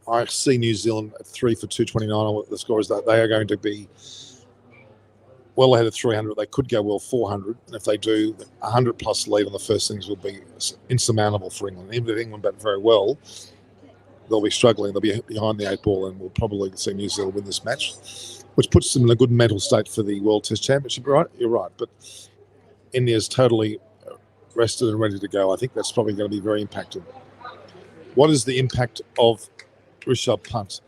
I see New Zealand at 3 for 229. The score is that they are going to be well ahead of 300. They could go well 400, and if they do, 100 plus lead on the first innings will be insurmountable for England. Even if England bat very well, they'll be struggling. They'll be behind the 8 ball, and we'll probably see New Zealand win this match, which puts them in a good mental state for the World Test Championship. Right, you're right, but India's totally rested and ready to go. I think that's probably going to be very impacted. What is the impact of Rishabh Pant?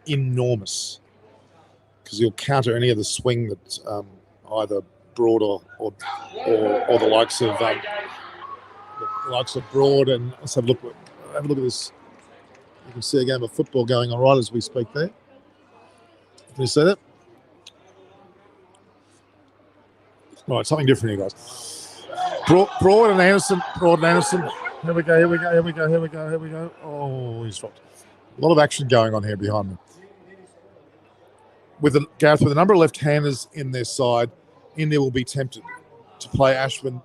Enormous, because he'll counter any of the swing that either Broad or the likes of Broad. And let's have a look at this. You can see a game of football going on right as we speak there. Can you see that? Right, something different here, guys. Broad and Anderson. Here we go. Oh, he's dropped. A lot of action going on here behind me. With a number of left-handers in their side, India will be tempted to play Ashwin,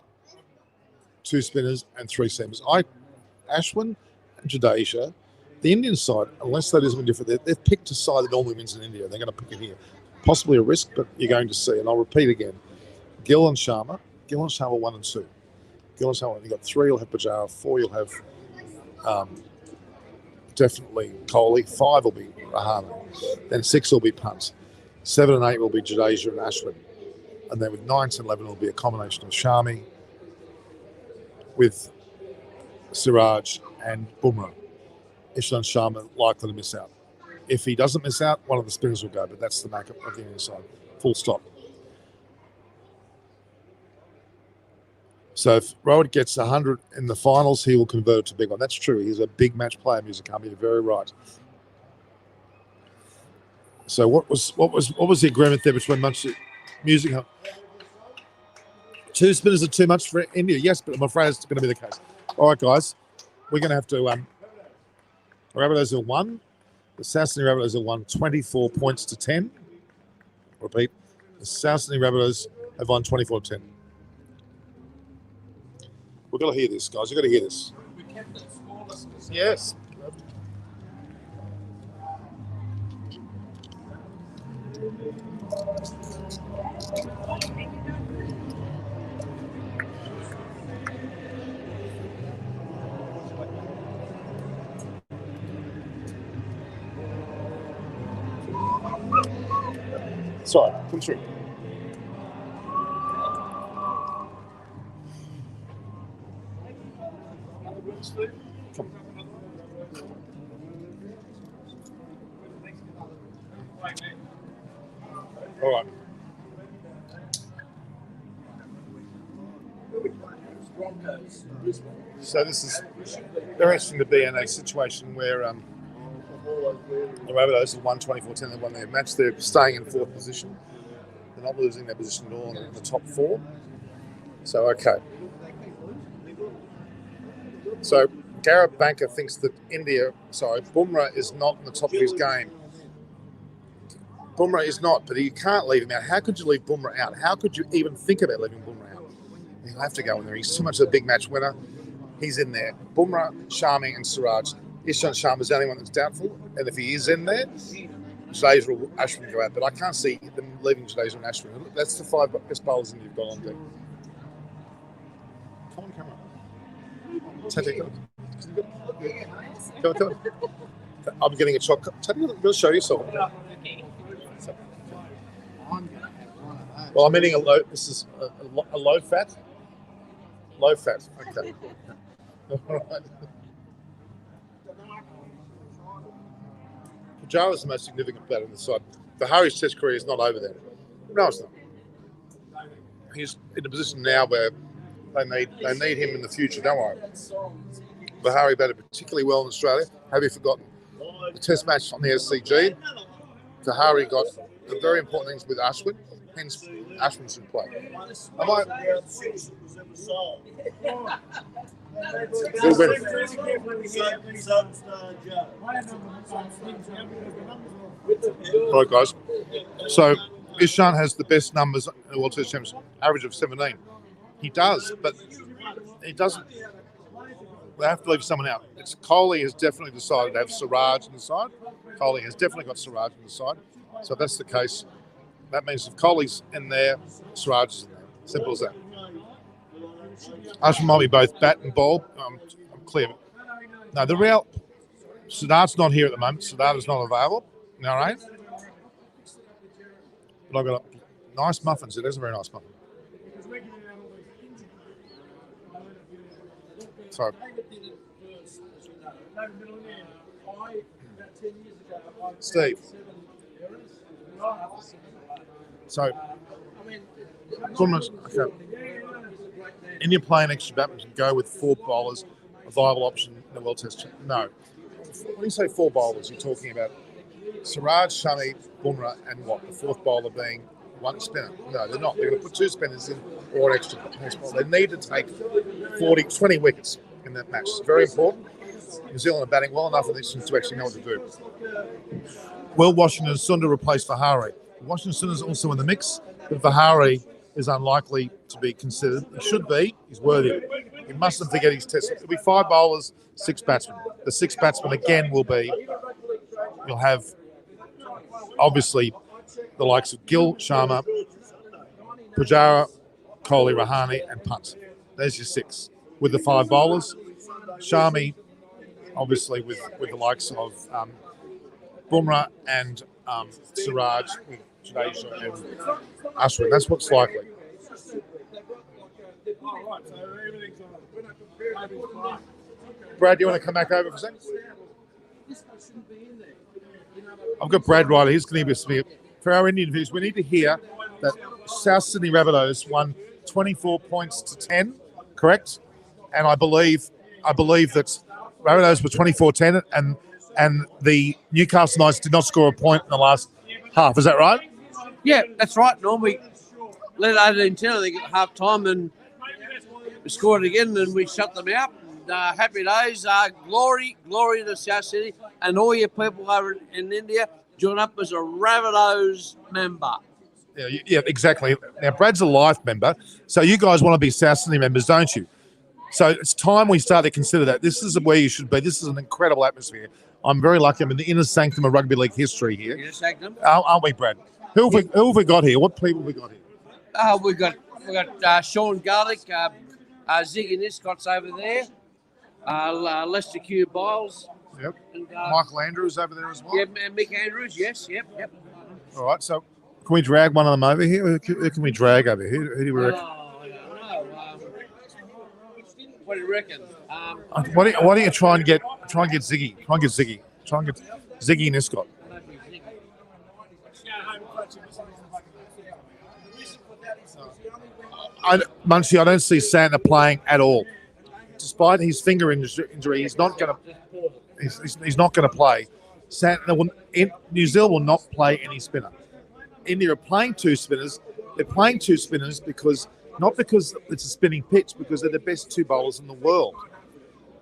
2 spinners and 3 seamers. Ashwin and Jadeja, the Indian side, unless they do something different, they've picked a side that normally wins in India. They're going to pick it here. Possibly a risk, but you're going to see. And I'll repeat again. Gill and Sharma 1 and 2. Gill and Sharma, you've got 3, you'll have Pujara, 4, you'll have definitely Kohli, 5 will be Rahane, then 6 will be Punt, 7 and 8 will be Jadeja and Ashwin, and then with 9 and 11 will be a combination of Shami with Siraj and Bumrah. Ishant Sharma likely to miss out. If he doesn't miss out, one of the spinners will go, but that's the makeup of the Indian side. Full stop. So if Rowan gets 100 in the finals, he will convert to big one. That's true. He's a big match player, Music. You're very right. So what was the agreement there between Music? 2 spinners are too much for India. Yes, but I'm afraid it's going to be the case. All right, guys, we're going to have to. Rabbitohs have won. The South Sydney Rabbitohs have won 24 points to 10. Repeat. The South Sydney Rabbitohs have won 24 to 10. We've got to hear this, guys. You've got to hear this. Yes. Sorry, come through. Come. All right. So this is very interesting to be in a situation where the Rabbitohs have won 24-10. They won their match. They're staying in 4th position. They're not losing their position at all in the top 4. So, okay. So, Garrett Banker thinks that Bumrah is not in the top of his game. Bumrah is not, but you can't leave him out. How could you leave Bumrah out? How could you even think about leaving Bumrah out? He'll have to go in there. He's too much of a big match winner. He's in there. Bumrah, Shami, and Siraj. Ishant Sharma is the only one that's doubtful, and if he is in there, Jadeja or Ashwin go out. But I can't see them leaving Jadeja and Ashwin. That's the 5 best bowlers that you've got on deck. Come on, camera. Tati, come on. I'm getting a chocolate. Tati, you'll show yourself. Well, I'm eating a low. This is a low fat. Low fat. Okay. All right. Pujara is the most significant player on the side. The Hari's Test career is not over there. No, it's not. He's in a position now where They need him in the future, don't worry. Bahari batted particularly well in Australia. Have you forgotten the test match on the SCG? Bahari got the very important things with Ashwin, hence Ashwin should play. We'll win. All right, guys. So Ishan has the best numbers in the World Test Championship, average of 17. He does, but he doesn't. They have to leave someone out. Kohli has definitely decided to have Siraj on the side. Kohli has definitely got Siraj on the side. So if that's the case, that means if Kohli's in there, Siraj is in there. Simple as that. Ashwin might be both bat and ball. I'm clear. No, the real Siddharth's not here at the moment. Siddharth is not available. All right. But I've got a nice muffins. It is a very nice muffin. So, Steve. So, okay. And you're playing extra badminton, go with 4 bowlers, a viable option in the World Test. No. When you say 4 bowlers, you're talking about Siraj, Shami, Bumrah, and what? The 4th bowler being 1 spinner. No, they're not. They're going to put 2 spinners in or an extra bowler. They need to take 20 wickets in that match. It's very important. New Zealand are batting well enough in this to actually know what to do. Will Washington Sundar replace Vihari? Washington Sundar is also in the mix, but Vihari is unlikely to be considered. He should be. He's worthy of it. He mustn't forget his test. It'll be 5 bowlers, 6 batsmen. The 6 batsmen again will be, you'll have obviously the likes of Gill, Sharma, Pujara, Kohli, Rahane, and Punt. There's your 6. With the 5 bowlers, Shami, obviously with the likes of Bumrah and Siraj, with Jadeja and Ashwin. That's what's likely. Brad, do you want to come back over for a second? I've got Brad Ryder. He's going to give us for our Indian viewers. We need to hear that South Sydney Rabbitohs won 24 points to 10, correct? And I believe that Rabbitohs were 24-10 and the Newcastle Knights did not score a point in the last half. Is that right? Yeah, that's right. Normally, let 18-10, I think, at half time, and we scored again, and we shut them out. Happy days. Glory to South City, and all your people over in India join up as a Rabbitohs member. Yeah, exactly. Now, Brad's a life member, so you guys want to be South Sydney members, don't you? So it's time we start to consider that. This is where you should be. This is an incredible atmosphere. I'm very lucky. I'm in the inner sanctum of rugby league history here. Inner sanctum? Aren't we, Brad? Who have we got here? What people have we got here? We got Sean Garlick, Ziggy Niszczot's over there, Lester Q. Biles. Yep. And, Michael Andrews over there as well. Yeah, and Mick Andrews. Yes. Yep. All right. So can we drag one of them over here? Who can we drag over here? Who do we reckon? What do you reckon? Why don't you try and get Ziggy? Try and get Ziggy Niszczot. Munchie, I don't see Santa playing at all. Despite his finger injury, he's not going to play. New Zealand will not play any spinner. India are playing 2 spinners. They're playing 2 spinners not because it's a spinning pitch, because they're the best 2 bowlers in the world.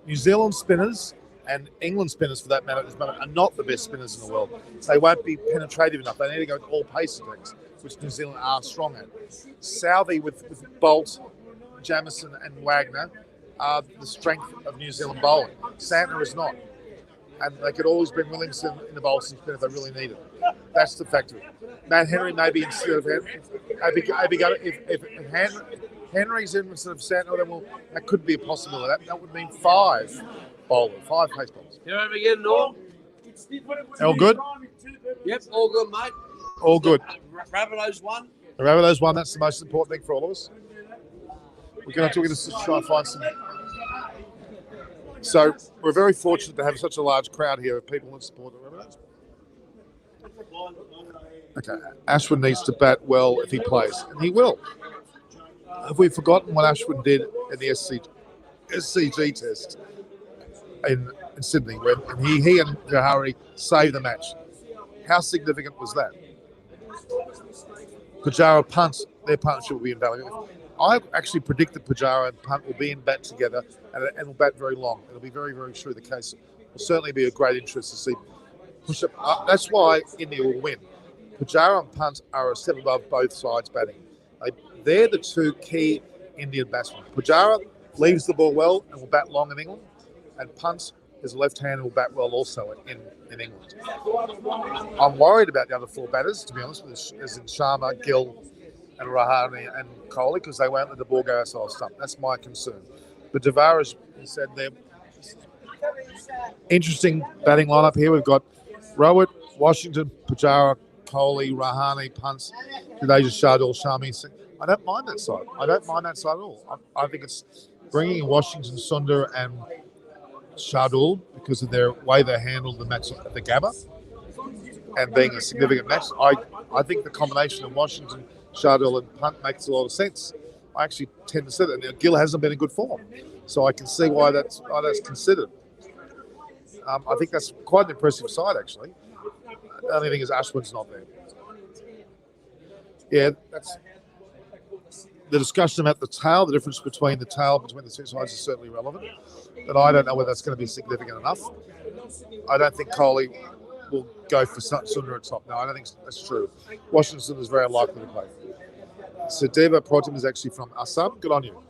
New Zealand spinners and England spinners, for that matter, at this moment, are not the best spinners in the world. They won't be penetrative enough. They need to go with all pace attacks, which New Zealand are strong at. Southey with Bolt, Jamieson and Wagner are the strength of New Zealand bowling. Santner is not. And they could always bring Williamson in the bowl spin if they really need it. That's the fact of it. Matt Henry maybe instead of if Henry's in instead of Santner, then that could be a possibility. That would mean 5 pace bowlers. You know again, Norm? All good? Yep, all good, mate. All good. Rabbitohs won. The Rabbitohs won. That's the most important thing for all of us. We're going to try and find some. So we're very fortunate to have such a large crowd here of people that support the Rabbitohs. Okay, Ashwin needs to bat well if he plays, and he will. Have we forgotten what Ashwin did in the SCG test in Sydney, when he and Jahari saved the match. How significant was that? Pujara punts, their partnership will be invaluable. I actually predicted Pujara and Punt will be in bat together and will bat very long. It'll be very, very true the case. It'll certainly be a great interest to see push up. That's why India will win. Pujara and Punt are a step above both sides batting. They're the two key Indian batsmen. Pujara leaves the ball well and will bat long in England, and Punt is a left-hander and will bat well also in England. I'm worried about the other four batters, to be honest, as in Sharma, Gill, and Rahane and Kohli, because they won't let the ball go outside stump. That's my concern. But Tavares said they're interesting batting lineup here. We've got Rowett, Washington, Pujara, Kohli, Rahane, Punt, Jadeja, Shardul, Shami. I don't mind that side. I don't mind that side at all. I think it's bringing in Washington, Sundar, and Shardul because of their way they handled the match at the Gabba and being a significant match. I think the combination of Washington, Shardul, and Punt makes a lot of sense. I actually tend to say that. Now, Gill hasn't been in good form, so I can see why that's considered. I think that's quite an impressive side, actually. The only thing is Ashwin's not there. Yeah, that's the discussion about the tail. The difference between the tail between the two sides is certainly relevant, but I don't know whether that's going to be significant enough. I don't think Kohli will go for Sundar at top. No, I don't think that's true. Washington is very unlikely to play. So Deva Protim is actually from Assam. Good on you.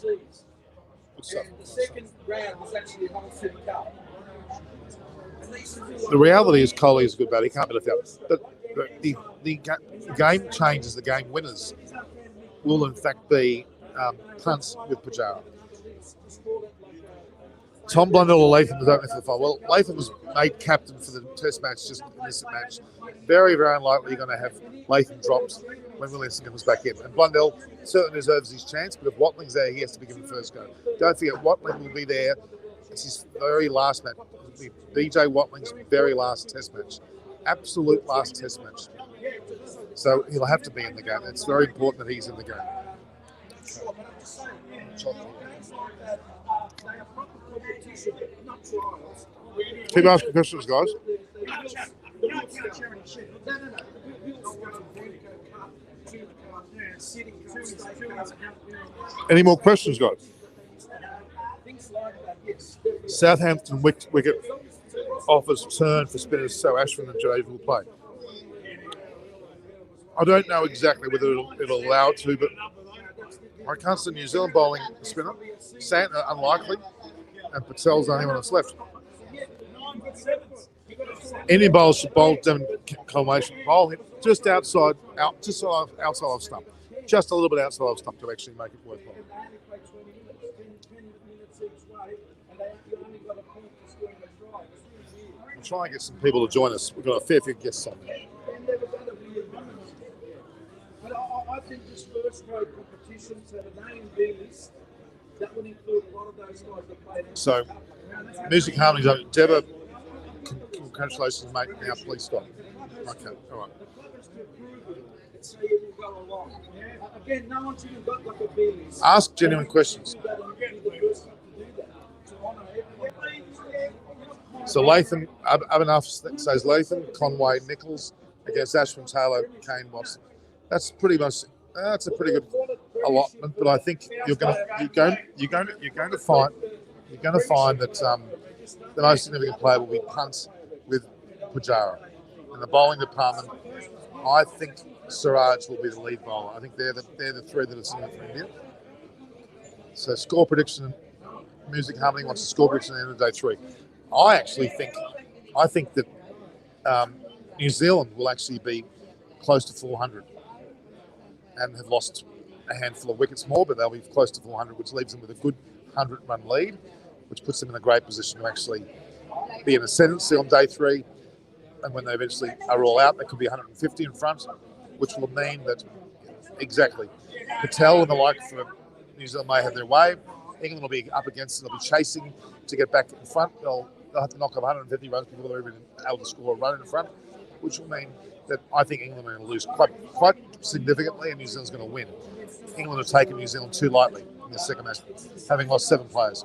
Good stuff. The second round was actually a whole Super Cup. The reality is Kohli is a good batter. He can't be left out. But the game changes, the game winners will in fact be Punts with Pujara. Tom Blundell or Latham was opening for the final. Well, Latham was made captain for the test match, just in this match. Very, very unlikely you're going to have Latham dropped when Williamson comes back in. And Blundell certainly deserves his chance, but if Watling's there, he has to be given first go. Don't forget, Watling will be there. It's his very last match. It'll be BJ Watling's very last test match. Absolute last test match. So he'll have to be in the game. It's very important that he's in the game. Keep asking questions, guys. Any more questions, guys? Southampton wicket offers turn for spinners, so Ashwin and Jadeja will play. I don't know exactly whether it'll allow it to, but I can't see New Zealand bowling a spinner. Santner unlikely, and Patel's the only one that's left. Indian bowlers should bowl Devon combination, bowl him just outside of stump, just a little bit outside of stump to actually make it worthwhile. We'll try and get some people to join us. We've got a fair few guests on there. I think this first grade competition, so the name Biles, that would include a lot of those guys that played. So, music harmonies over. Deba, congratulations, mate. Now, please stop. Okay, all right. So you will go along. Again, no one's even got like a Biles. Ask genuine questions. So Latham, Abhinav says Latham, Conway, Nichols against Ashwin, Taylor, Kane, Watson. That's pretty much. That's a pretty good allotment, but I think you're going to find that the most significant player will be Punt with Pujara. In the bowling department, I think Siraj will be the lead bowler. I think they're the three that are significant for India. So score prediction, music harmony wants a score prediction at the end of day 3. I think that New Zealand will actually be close to 400 and have lost a handful of wickets more, but they'll be close to 400, which leaves them with a good 100-run lead, which puts them in a great position to actually be in ascendancy on day 3. And when they eventually are all out, they could be 150 in front, which will mean that exactly Patel and the like for New Zealand may have their way. England will be up against it. They'll be chasing to get back in front. They'll have to knock off 150 runs before they're even able to score a run in front, which will mean that I think England are going to lose quite significantly and New Zealand's going to win. England have taken New Zealand too lightly in the second match, having lost 7 players.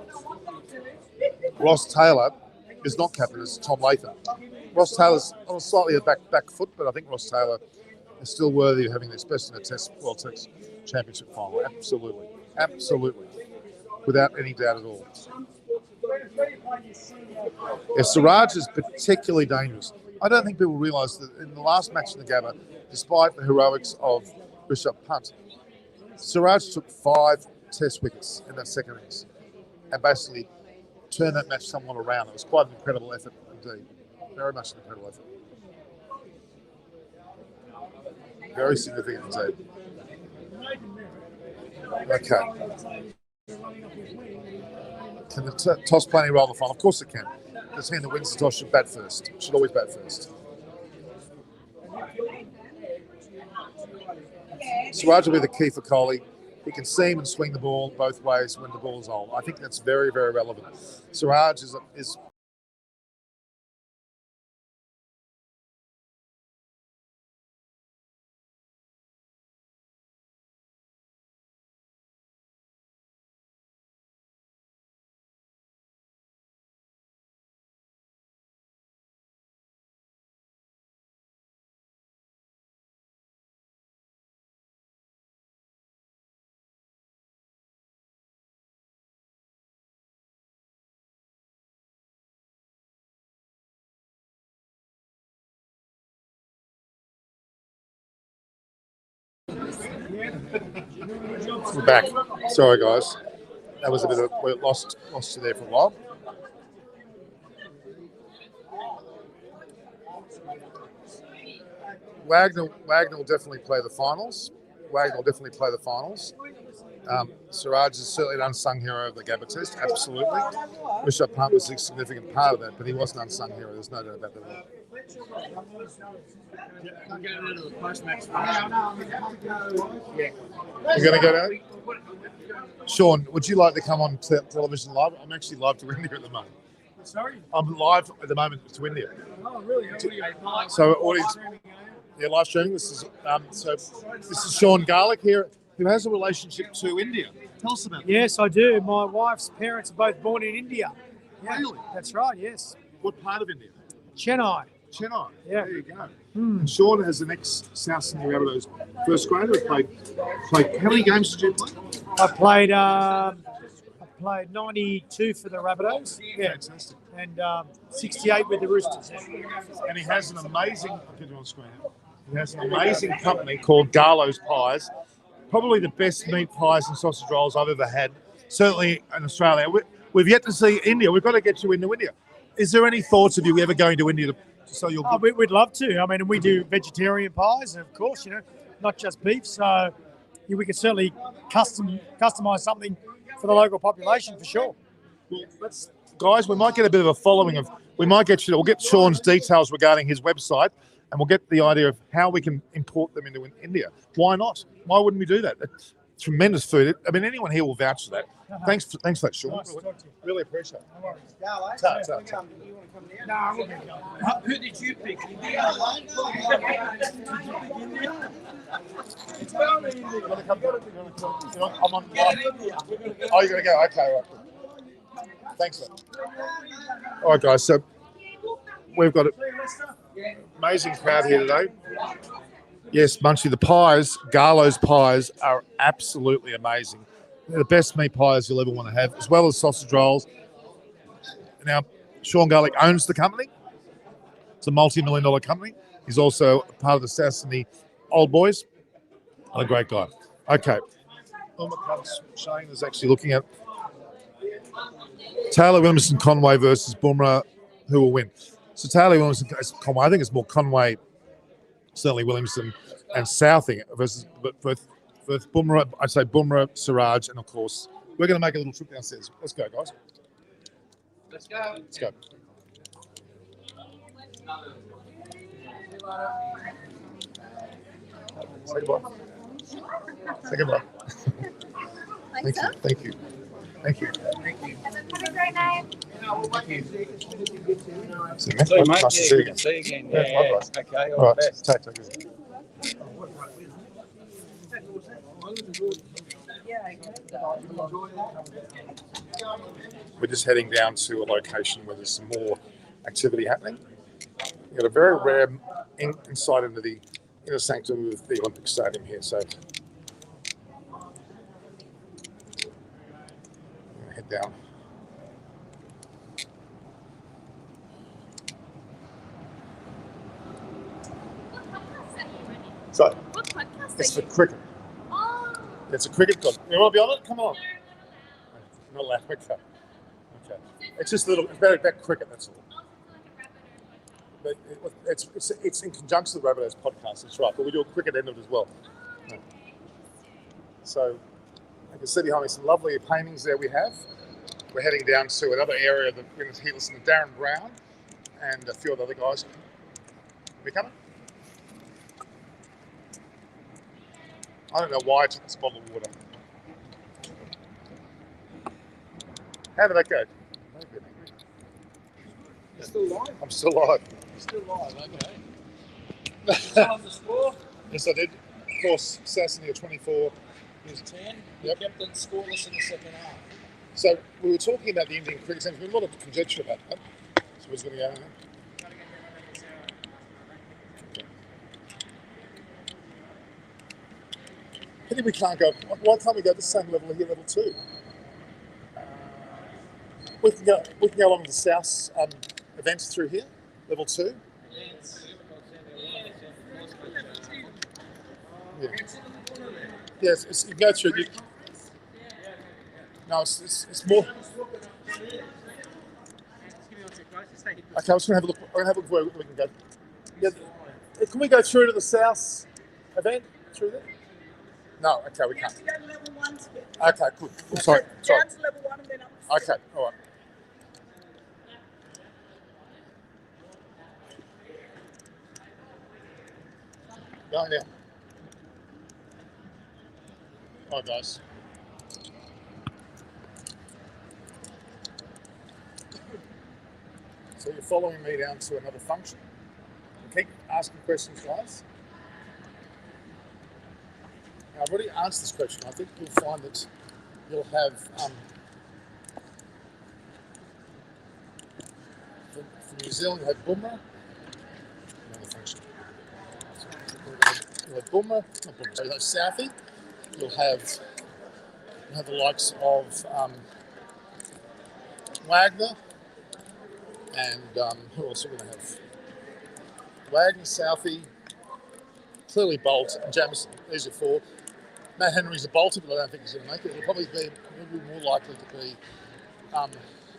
Ross Taylor is not captain, it's Tom Latham. Ross Taylor's on a slightly back foot, but I think Ross Taylor is still worthy of having this best in a World Test Championship final. Absolutely. Absolutely. Without any doubt at all. Yeah, Siraj is particularly dangerous. I don't think people realise that in the last match in the Gabba, despite the heroics of Rishabh Pant, Siraj took 5 test wickets in that second innings and basically turned that match somewhat around. It was quite an incredible effort indeed. Very much an incredible effort. Very significant indeed. Okay. Can the toss play any role in the final? Of course it can. The team that wins the toss should bat first. Should always bat first. Siraj will be the key for Kohli. He can seam and swing the ball both ways when the ball's on. I think that's very, very relevant. Siraj is we're back. Sorry, guys. That was a bit of we lost you there for a while. Wagner will definitely play the finals. Siraj is certainly an unsung hero of the Gabba Test. Absolutely. Rishabh Pant was a significant part of that, but he was an unsung hero. There's no doubt about that at all. You're going to go down? Sean, would you like to come on television live? I'm actually live to India at the moment. Sorry? I'm live at the moment to India. Oh, really? So, audience, yeah, live streaming. This is Sean Garlick here, who has a relationship to India. Tell us about it. Yes, I do. My wife's parents are both born in India. Yeah, Really? That's right, yes. What part of India? Chennai. Chennai. Yeah. There you go. And Sean has an ex-South Sydney Rabbitohs first grader. Played. How many games did you play? I played 92 for the Rabbitohs. Yeah. Fantastic. And 68 with the Roosters. And he has an amazing. I'll get you on screen. He has an amazing company called Garlo's Pies. Probably the best meat pies and sausage rolls I've ever had. Certainly in Australia. We've yet to see India. We've got to get you into India. Is there any thoughts of you ever going to India to sell your? Oh, we'd love to. I mean, we do vegetarian pies, and of course, not just beef. So we could certainly customize something for the local population for sure. Well, guys, we might get a bit of a following of. We'll get Sean's details regarding his website, and we'll get the idea of how we can import them into India. Why not? Why wouldn't we do that? It's tremendous food. I mean, anyone here will vouch for that. Thanks for that, Sean. Nice to talk to you. Really appreciate it. No worries. Ta. No, we'll get going. Who did you pick? I'm on. Oh, you're going to go? Okay, right. Thanks, man. All right, guys. So we've got an amazing crowd here today. Yes, Munchie, the pies, Garlo's pies, are absolutely amazing. They're the best meat pies you'll ever want to have, as well as sausage rolls. Now, Sean Garlick owns the company. It's a multi-million-dollar company. He's also part of the South Sydney Old Boys. What a great guy. Okay. Shane is actually looking at Taylor Williamson Conway versus Bumrah, who will win. So Taylor Williamson Conway, I think it's more Conway, certainly Williamson and Southing versus Bumrah. I'd say Bumrah, Siraj, and of course we're going to make a little trip downstairs. Let's go, guys. Let's go. Let's go. Say goodbye. Say goodbye. Thank you. Thank you. Thank you. Have a great night. See you, mate. Nice to see you again. See you again. Yeah, likewise. Okay, All right. Take it. We're just heading down to a location where there's some more activity happening. We've got a very rare insight into the inner sanctum of the Olympic Stadium here. So head down. So What podcast it's are for you? cricket. Oh, It's a cricket club. You want to be on it? Come on. Not allowed. Okay. Okay. It's just a little. It's about cricket. That's all. But it's in conjunction with Rabbitohs podcast. That's right. But we do a cricket end of it as well. So you can see behind me some lovely paintings there we have. We're heading down to another area that we're going to listen to Darren Brown and a few of the other guys. We coming? I don't know why I took this bottle of water. How did that go? You're still live. I'm still alive. You're still live. Okay. On the score. Yes, I did. Of course, Sasson 24. Here's 10. Yep. Kept them scoreless in the second half. So we were talking about the Indian cricket team. There's been a lot of conjecture about that. So we're just going to go. Pity we can't go. Why can't we go to the same level here, level 2? We can go along the south events through here, level 2. Yeah. Yes, you can go through. No, it's more. Okay, I'm just going to have a look. I'm going to have a look where we can go. Yeah, can we go through to the south event through there? No, okay, we can't. To go to level 1 to get Okay, good. I'm sorry. down to level 1 and then up. Okay, all right. Going now. Hi, guys. So you're following me down to another function. Keep asking questions, guys. Now, I've already answered this question. I think you'll find that you'll have for New Zealand, you have Boomer. Another function. You'll have Boomer, not Boomer, you'll have Southie. You'll have the likes of Wagner and who else are we going to have? Wagner, Southie, clearly Bolt and Jamison. These are 4. Matt Henry's a bolter, but I don't think he's going to make it. It'll probably be more likely to be a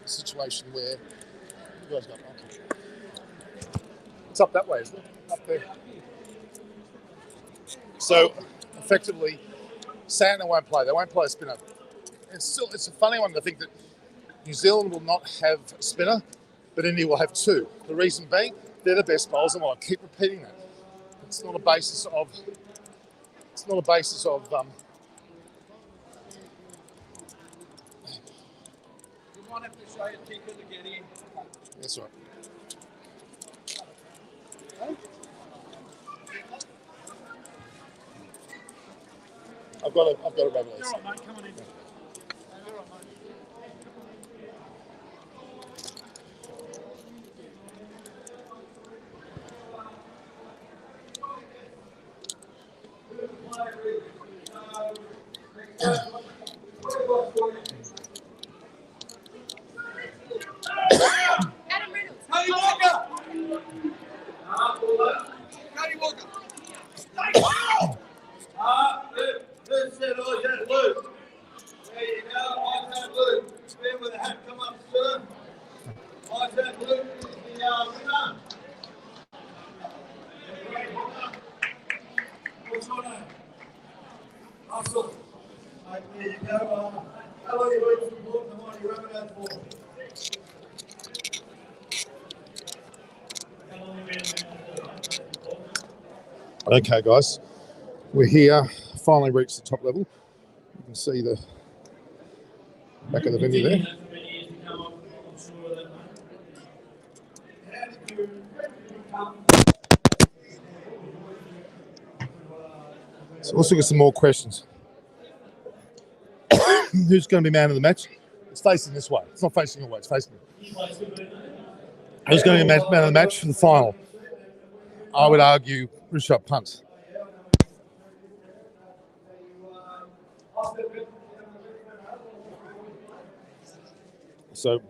situation where you guys got okay. It's up that way, isn't it? Up there. So effectively, Santa won't play. They won't play a spinner. It's a funny one to think that New Zealand will not have a spinner, but India will have 2. The reason being, they're the best bowlers in the world. I keep repeating that. It's not a basis of. It's not a basis of. You might have to show your ticket to get in. That's right. I've got a rubber. You're all right, mate. Come on in. You're all right, mate. Adam Reynolds. Cody Walker! Cody Walker! Let's set all that loose. There you go, my turn blue. Man with a hat, come up, sir. My turn blue is the winner. What's your name? Russell. Mate, there you go. How long have you been supporting the Mighty Rabbitohs for? Okay, guys, we're here. Finally reached the top level. You can see the back of the venue there. So let's look at some more questions. who's going to be man of the match? It's facing this way. It's not facing your way. It's facing you. Who's going to be man of the match for the final? I would argue Rishabh Pant. So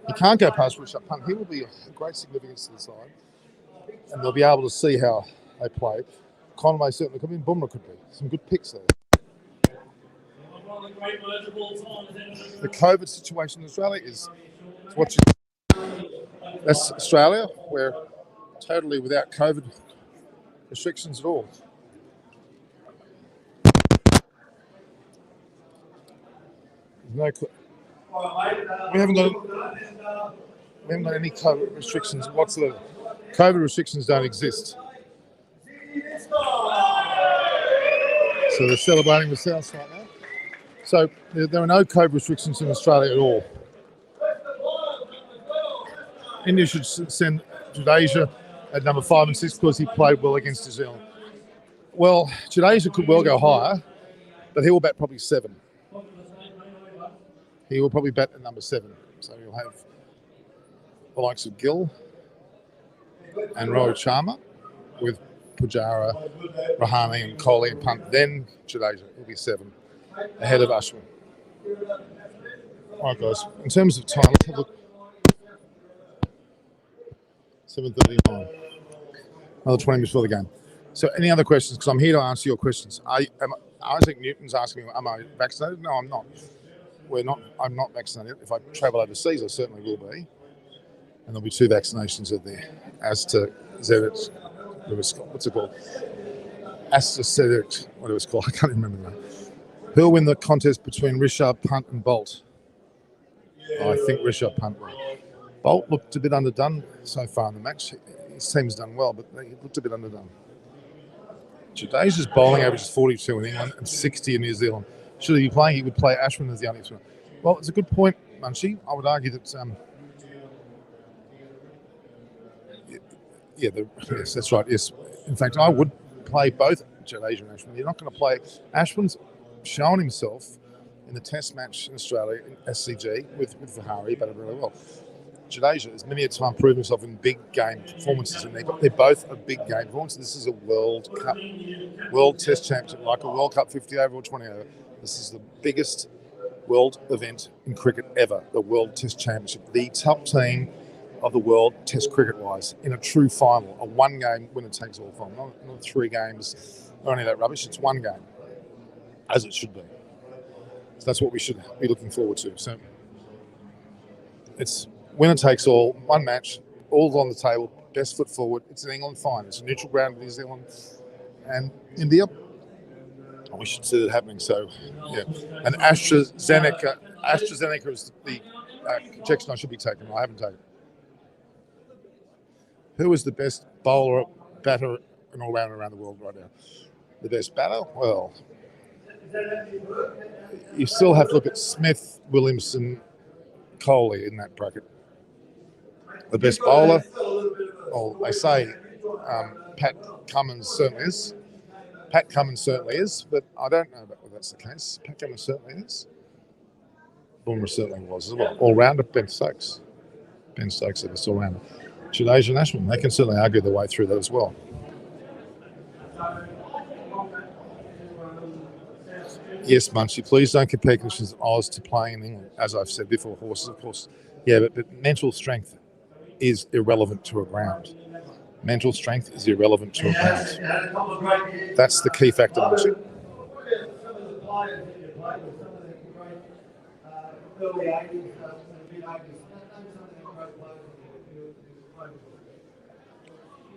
you can't go past Rishabh Pant. He will be a great significance to the side, and they'll be able to see how they play. Conway certainly could be, and Bumrah could be. Some good picks there. The COVID situation in Australia is what that's Australia. We're totally without COVID restrictions at all. No, we haven't got any COVID restrictions whatsoever. COVID restrictions don't exist. So they're celebrating the South right now. So there are no COVID restrictions in Australia at all. India should send Jadeja at number 5 and 6 because he played well against New Zealand. Well, Jadeja could well go higher, but he will bat probably 7. He will probably bat at number 7. So you'll have the likes of Gill and Rohit Sharma with Pujara, Rahane and Kohli and Pant. Then Jadeja will be 7 ahead of Ashwin. All right, guys. In terms of time, let's have a look. 7:39. Another 20 minutes before the game. So any other questions? Because I'm here to answer your questions. Isaac Newton's asking me, am I vaccinated? No, I'm not. I'm not vaccinated. If I travel overseas, I certainly will be. And there'll be 2 vaccinations out there. As to Zedit, what's it called? AstraZeneca, whatever it's called. I can't remember that. Who'll win the contest between Rishabh Pant and Bolt? I think Rishabh Pant will. Bolt looked a bit underdone so far in the match. His team's done well, but he looked a bit underdone. Jadeja's bowling average is 42 in England and 60 in New Zealand. Should he be playing, he would play Ashwin as the only thrower. Well, it's a good point, Munchie. I would argue that, yes, that's right, yes. In fact, I would play both Jadeja and Ashwin. You're not going to play... Ashwin's shown himself in the test match in Australia, in SCG, with Vihari, but really well. Jadeja has many a time proven himself in big game performances, and they're both a big game performance. This is a World Cup, World Test Championship, like a World Cup 50 over or 20 over. This is the biggest world event in cricket ever, the World Test Championship. The top team of the world Test cricket-wise in a true final, a one-game winner-takes-all final, not 3 games, not only that rubbish, it's 1 game, as it should be. So that's what we should be looking forward to. So it's winner takes all, 1 match, all on the table, best foot forward. It's an England fine. It's a neutral ground with New Zealand and India. We should see that happening. So, yeah. And AstraZeneca is the injection I should be taking. I haven't taken. Who is the best bowler, batter, and all-rounder around the world right now? The best batter? Well, you still have to look at Smith, Williamson, Kohli in that bracket. The best bowler, well, they say Pat Cummins certainly is. Pat Cummins certainly is, but I don't know whether that's the case. Pat Cummins certainly is. Bumrah certainly was as well. All-rounder, Ben Stokes. Ben Stokes is the best all-rounder. Jadeja and Ashwin, they can certainly argue their way through that as well. Yes, Munchie, please don't compare conditions of Oz to playing in England. As I've said before, horses, of course. Yeah, but mental strength is irrelevant to a ground. Mental strength is irrelevant to a ground. That's the key factor, Munchie.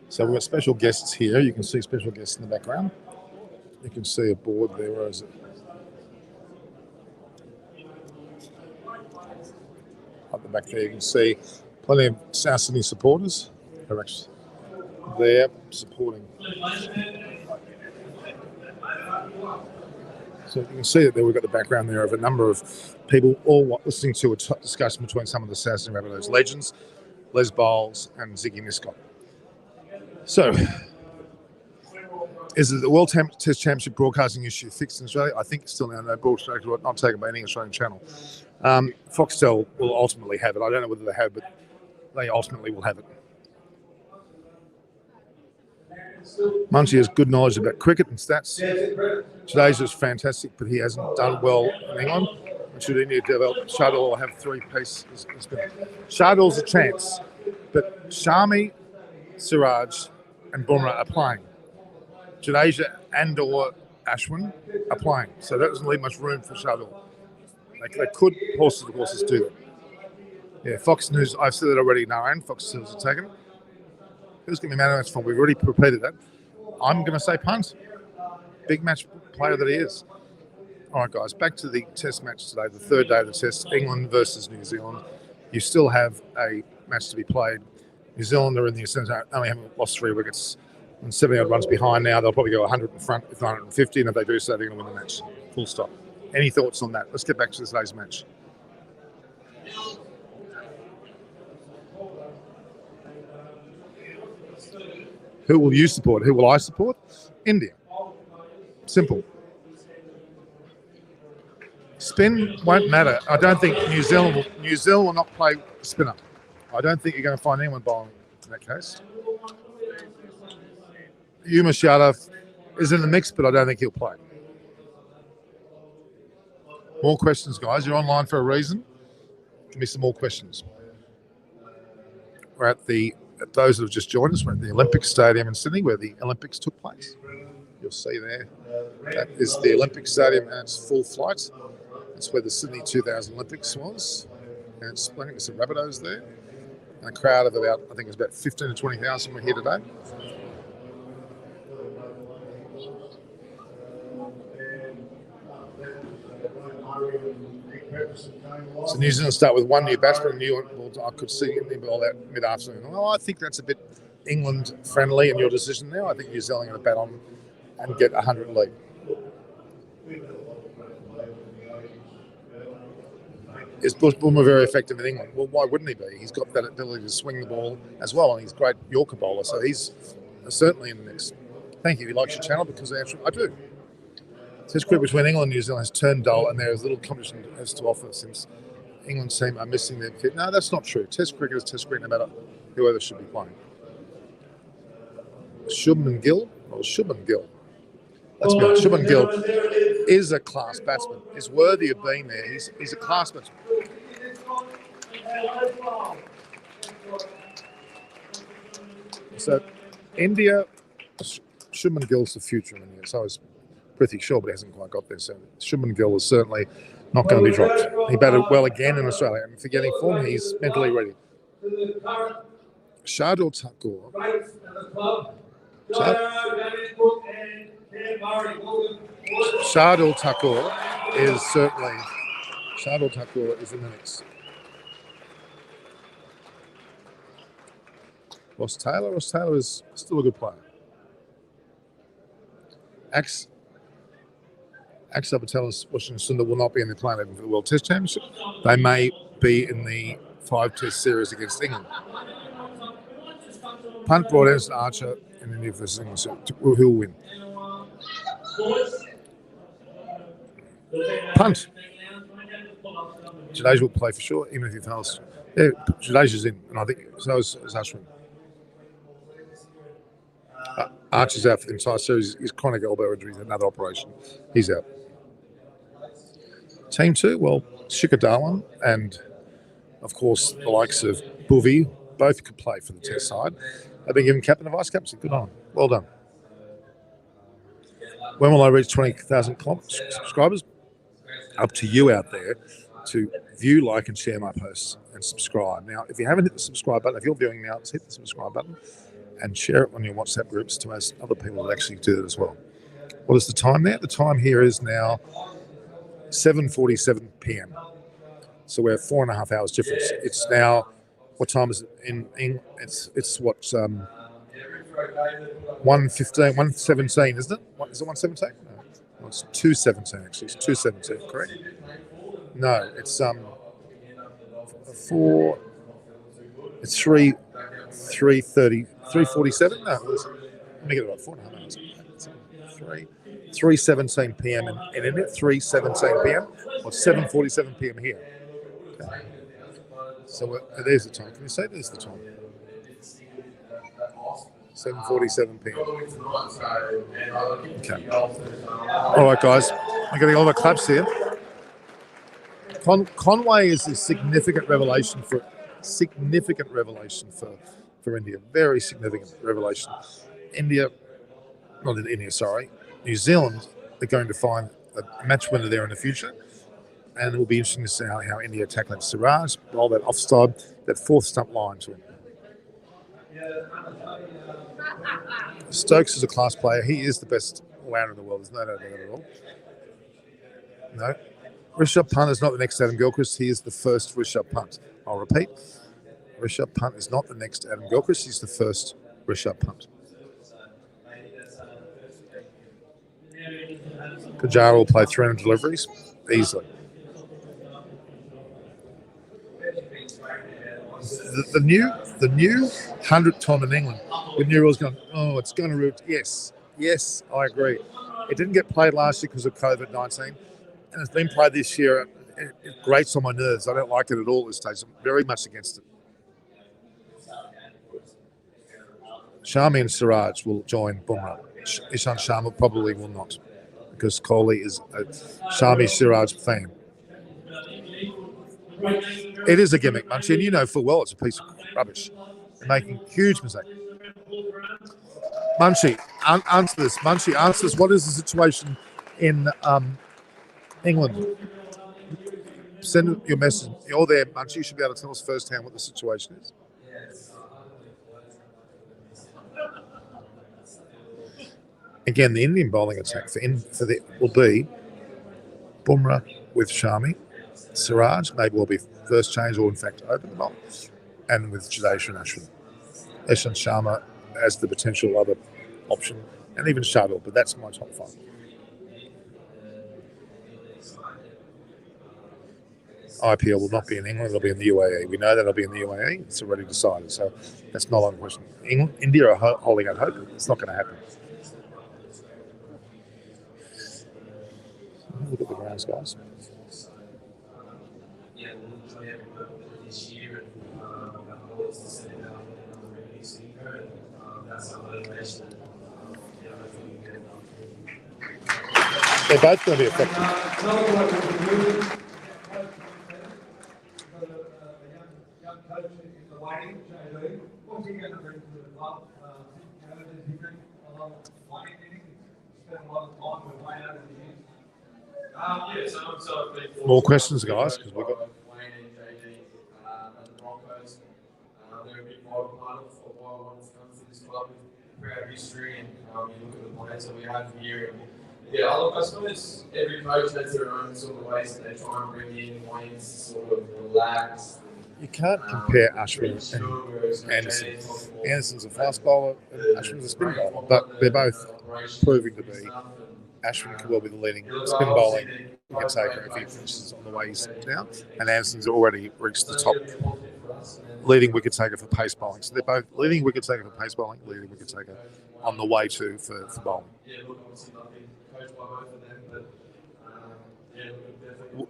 So we've got special guests here. You can see special guests in the background. You can see a board there. Where is it? Up the back there, you can see plenty of South Sydney supporters who are actually there supporting. So you can see that there we've got the background there of a number of people all listening to a discussion between some of the South Sydney Rabbitohs legends, Les Biles and Ziggy Niszczot. So, Is it the World Test Championship broadcasting issue fixed in Australia? I think still now, no broadcast, not taken by any Australian channel. Foxtel will ultimately have it. I don't know whether they have, but they ultimately will have it. Munchie has good knowledge about cricket and stats. Today's was fantastic, but he hasn't done well in England. Should India develop, Chappell will have 3 paces. Chappell's a chance, but Shami, Siraj, and Bumrah are playing. Jadeja and or Ashwin are playing, so that doesn't leave much room for Chappell. They could horses do that. Yeah, Fox News, I've said that already, Narayan. Fox News have taken it. Who's going to be man of the match for? We've already repeated that. I'm going to say punt. Big match player that he is. All right, guys, back to the test match today, the third day of the test, England versus New Zealand. You still have a match to be played. New Zealand are in the ascent, only haven't lost 3 wickets and 70-odd runs behind now. They'll probably go 100 in front, if not 150, and if they do so, they're going to win the match. Full stop. Any thoughts on that? Let's get back to today's match. Who will you support? Who will I support? India. Simple. Spin won't matter. I don't think New Zealand will not play spinner. I don't think you're going to find anyone bowling in that case. Umesh Yadav is in the mix, but I don't think he'll play. More questions, guys. You're online for a reason. Give me some more questions. We're at those that have just joined us, we're at the Olympic Stadium in Sydney, where the Olympics took place. You'll see there, that is the Olympic Stadium, and it's full flight. That's where the Sydney 2000 Olympics was. And it's, I think there's some Rabbitohs there. And a crowd of about, I think it's about 15 to 20,000 were here today. So New Zealand start with 1 new batsman. I could see him all that mid-afternoon. Well, I think that's a bit England friendly in your decision there. I think New Zealand are going to bat on and get 100 lead. Is Bumrah very effective in England? Well, why wouldn't he be? He's got that ability to swing the ball as well, and he's a great Yorker bowler, so he's certainly in the mix. Thank you. He likes your channel because I do. Test cricket between England and New Zealand has turned dull, and there is little competition has to offer since England's team are missing their fit. No, that's not true. Test cricket is Test cricket no matter whoever should be playing. Shubman Gill? Well, Shubman Gill. Let's be honest. Shubman Gill is a class batsman. He's worthy of being there. He's a class batsman. So, India, Shubman Gill's the future in India. So is Prithvi Shaw, but he hasn't quite got there. So Shubman Gill is certainly not going to be dropped. He batted well again in Australia, and for getting form, he's mentally ready. Shardul Thakur. Shardul Thakur is certainly. Shardul Thakur is in the mix. Ross Taylor is still a good player. Axel Patel's Washington Sundar will not be in the playing 11 for the World Test Championship. They may be in the 5-test series against England. Punt brought Anderson Archer in India versus England. So who will win? Punt. Jadeja will play for sure, even if he fails. Yeah, Jadeja's in, and I think so is Ashwin. Archer's out for the entire series. His chronic elbow injury is another operation. He's out. Team 2, well, Shikhar Dhawan and, of course, the likes of Bhuvi both could play for the Test side. They've been given captain and vice captain. Good on. Well done. When will I reach 20,000 subscribers? Up to you out there to view, like, and share my posts and subscribe. Now, if you haven't hit the subscribe button, if you're viewing now, just hit the subscribe button and share it on your WhatsApp groups to ask other people to actually do it as well. What is the time there? The time here is now 7:47 p.m. So we're 4.5 hours difference. It's now, what time is it in it's what, 1:15, 1:17, isn't it? Is it 1:17? No, it's 2:17 actually. It's 2:17, correct? No, it's 4. It's 3:30, 3:47. No, let me get it right. 4.5 hours. 3:17 p.m. in India, 3:17 p.m. or 7:47 p.m. here. Okay. So there's the time. Can you say there's the time? 7:47 p.m. Okay. All right, guys. I'm getting all the claps here. Conway is a significant revelation for India. Very significant revelation. New Zealand are going to find a match winner there in the future, and it will be interesting to see how India tackle that Siraj, roll that offside, that fourth stump line to him. Stokes is a class player. He is the best all-rounder in the world. There's no doubt about that at all. No. Rishabh Pant is not the next Adam Gilchrist. He is the first Rishabh Pant. I'll repeat. Rishabh Pant is not the next Adam Gilchrist. He's the first Rishabh Pant. Pujara will play 300 deliveries easily. The new 100 time in England, with new rules going, it's going to root. Yes, I agree. It didn't get played last year because of COVID-19, and it's been played this year. It grates on my nerves. I don't like it at all at this stage. I'm very much against it. Shami and Siraj will join Bumrah. Ishan Sharma probably will not, because Kohli is a Shami Siraj fan. It is a gimmick, Munchie, and you know full well it's a piece of rubbish. They're making a huge mistake. Munchie, answer this. What is the situation in England? Send your message. You're there, Munchie. You should be able to tell us firsthand what the situation is. Again, the Indian bowling attack will be Bumrah with Shami, Siraj maybe will be first change or in fact open the bowl, and with Jadeja and Ashwin. Ishan Sharma as the potential other option, and even Chappell, but that's my top five. IPL will not be in England, it'll be in the UAE. We know that it'll be in the UAE, it's already decided, so that's not on question. India are holding out hope, it's not going to happen. Look at the grounds, guys. They're both going to be effective. More questions, guys, because we've got. History and you look at the players that we have here. Yeah, look, I suppose every coach has their own sort of ways that they try and bring in ways to sort of relax. You can't compare Ashwin and Anderson. Anderson's a fast bowler, and Ashwin's a spin bowler, but they're both proving to be. Ashwin could well be the leading spin bowling wicket taker if he finishes on the way he's now, and Anderson's already reached the top leading wicket taker for pace bowling. So they're both leading wicket taker for pace bowling, leading wicket taker on the way to for bowling.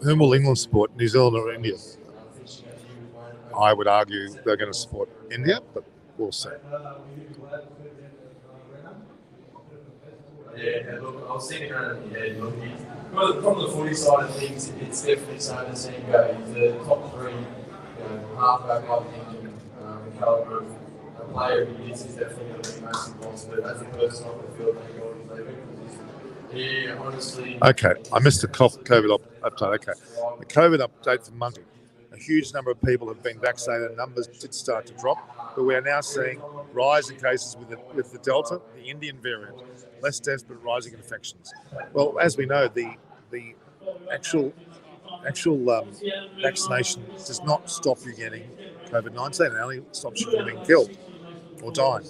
Whom will England support, New Zealand or India? I would argue they're going to support India, but we'll see. Yeah, look, I was thinking around in the head, look, from the footy side of things, it's definitely starting to see him go. The top three, halfback, I think, caliber of player he is definitely going to be most important. But as a person off the field, thank God he's leaving. Yeah, honestly. Okay, I missed the COVID update. Okay, the COVID update for Monday. A huge number of people have been vaccinated. Numbers did start to drop, but we are now seeing rise in cases with the Delta, the Indian variant. Less deaths, but rising infections. Well, as we know, the actual vaccination does not stop you getting COVID-19. It only stops you from being killed or dying.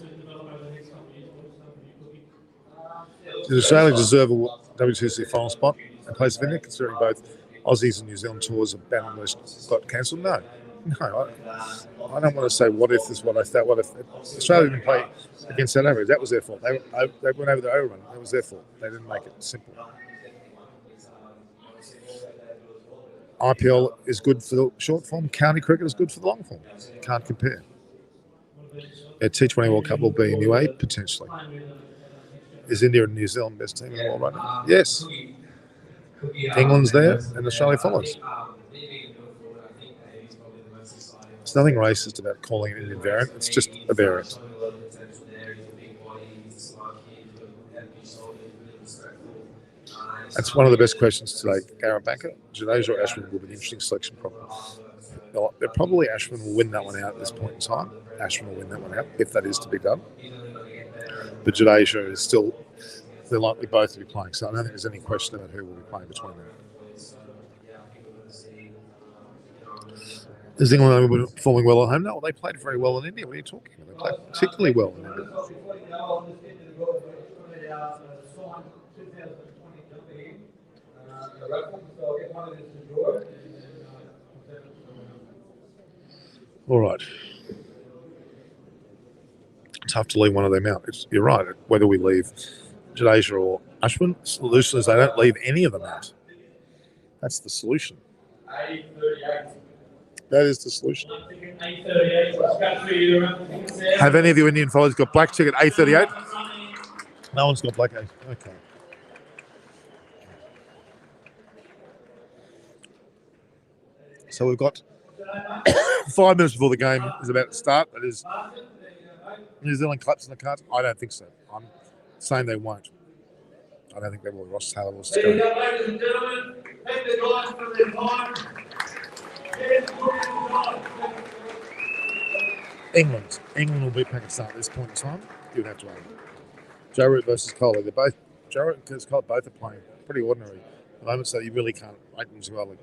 Does Australia deserve a WTC final spot in place of India, considering both Aussies and New Zealand tours of Bannerlist got cancelled? No, No, I don't want to say what if this, what if that, what if Australia didn't play against South Africa. That was their fault. They went over the overrun. That was their fault. They didn't make it simple. IPL is good for the short form. County cricket is good for the long form. You can't compare. T20 World Cup will be in UAE potentially. Is India and New Zealand best team in the world right now? Yes. England's there and Australia follows. There's nothing racist about calling it an Indian variant. It's just a variant. That's one of the best questions today. Garrett Banker, Jadeja or Ashwin will be an interesting selection problem. They're probably Ashwin will win that one out at this point in time. Ashwin will win that one out if that is to be done. But Jadeja is still, they're likely both to be playing. So I don't think there's any question about who will be playing between them. Is England performing well at home? No, they played very well in India. What are you talking about? They played particularly well in India. All right. Tough to leave one of them out. You're right. Whether we leave Jadeja or Ashwin, the solution is they don't leave any of them out. That's the solution. That is the solution. Have any of you Indian followers got black ticket A38? No one's got black A. Okay. So we've got 5 minutes before the game is about to start. That is New Zealand claps in the cards. I don't think so. I'm saying they won't. I don't think they will. Ross Taylor will stay. Ladies and gentlemen, thank the guys for their time. England will beat Pakistan at this point in time. You would have to argue. Joe Root versus Kohli. They're both Joe Root and Kohli both are playing pretty ordinary at the moment, so you really can't rate them too early.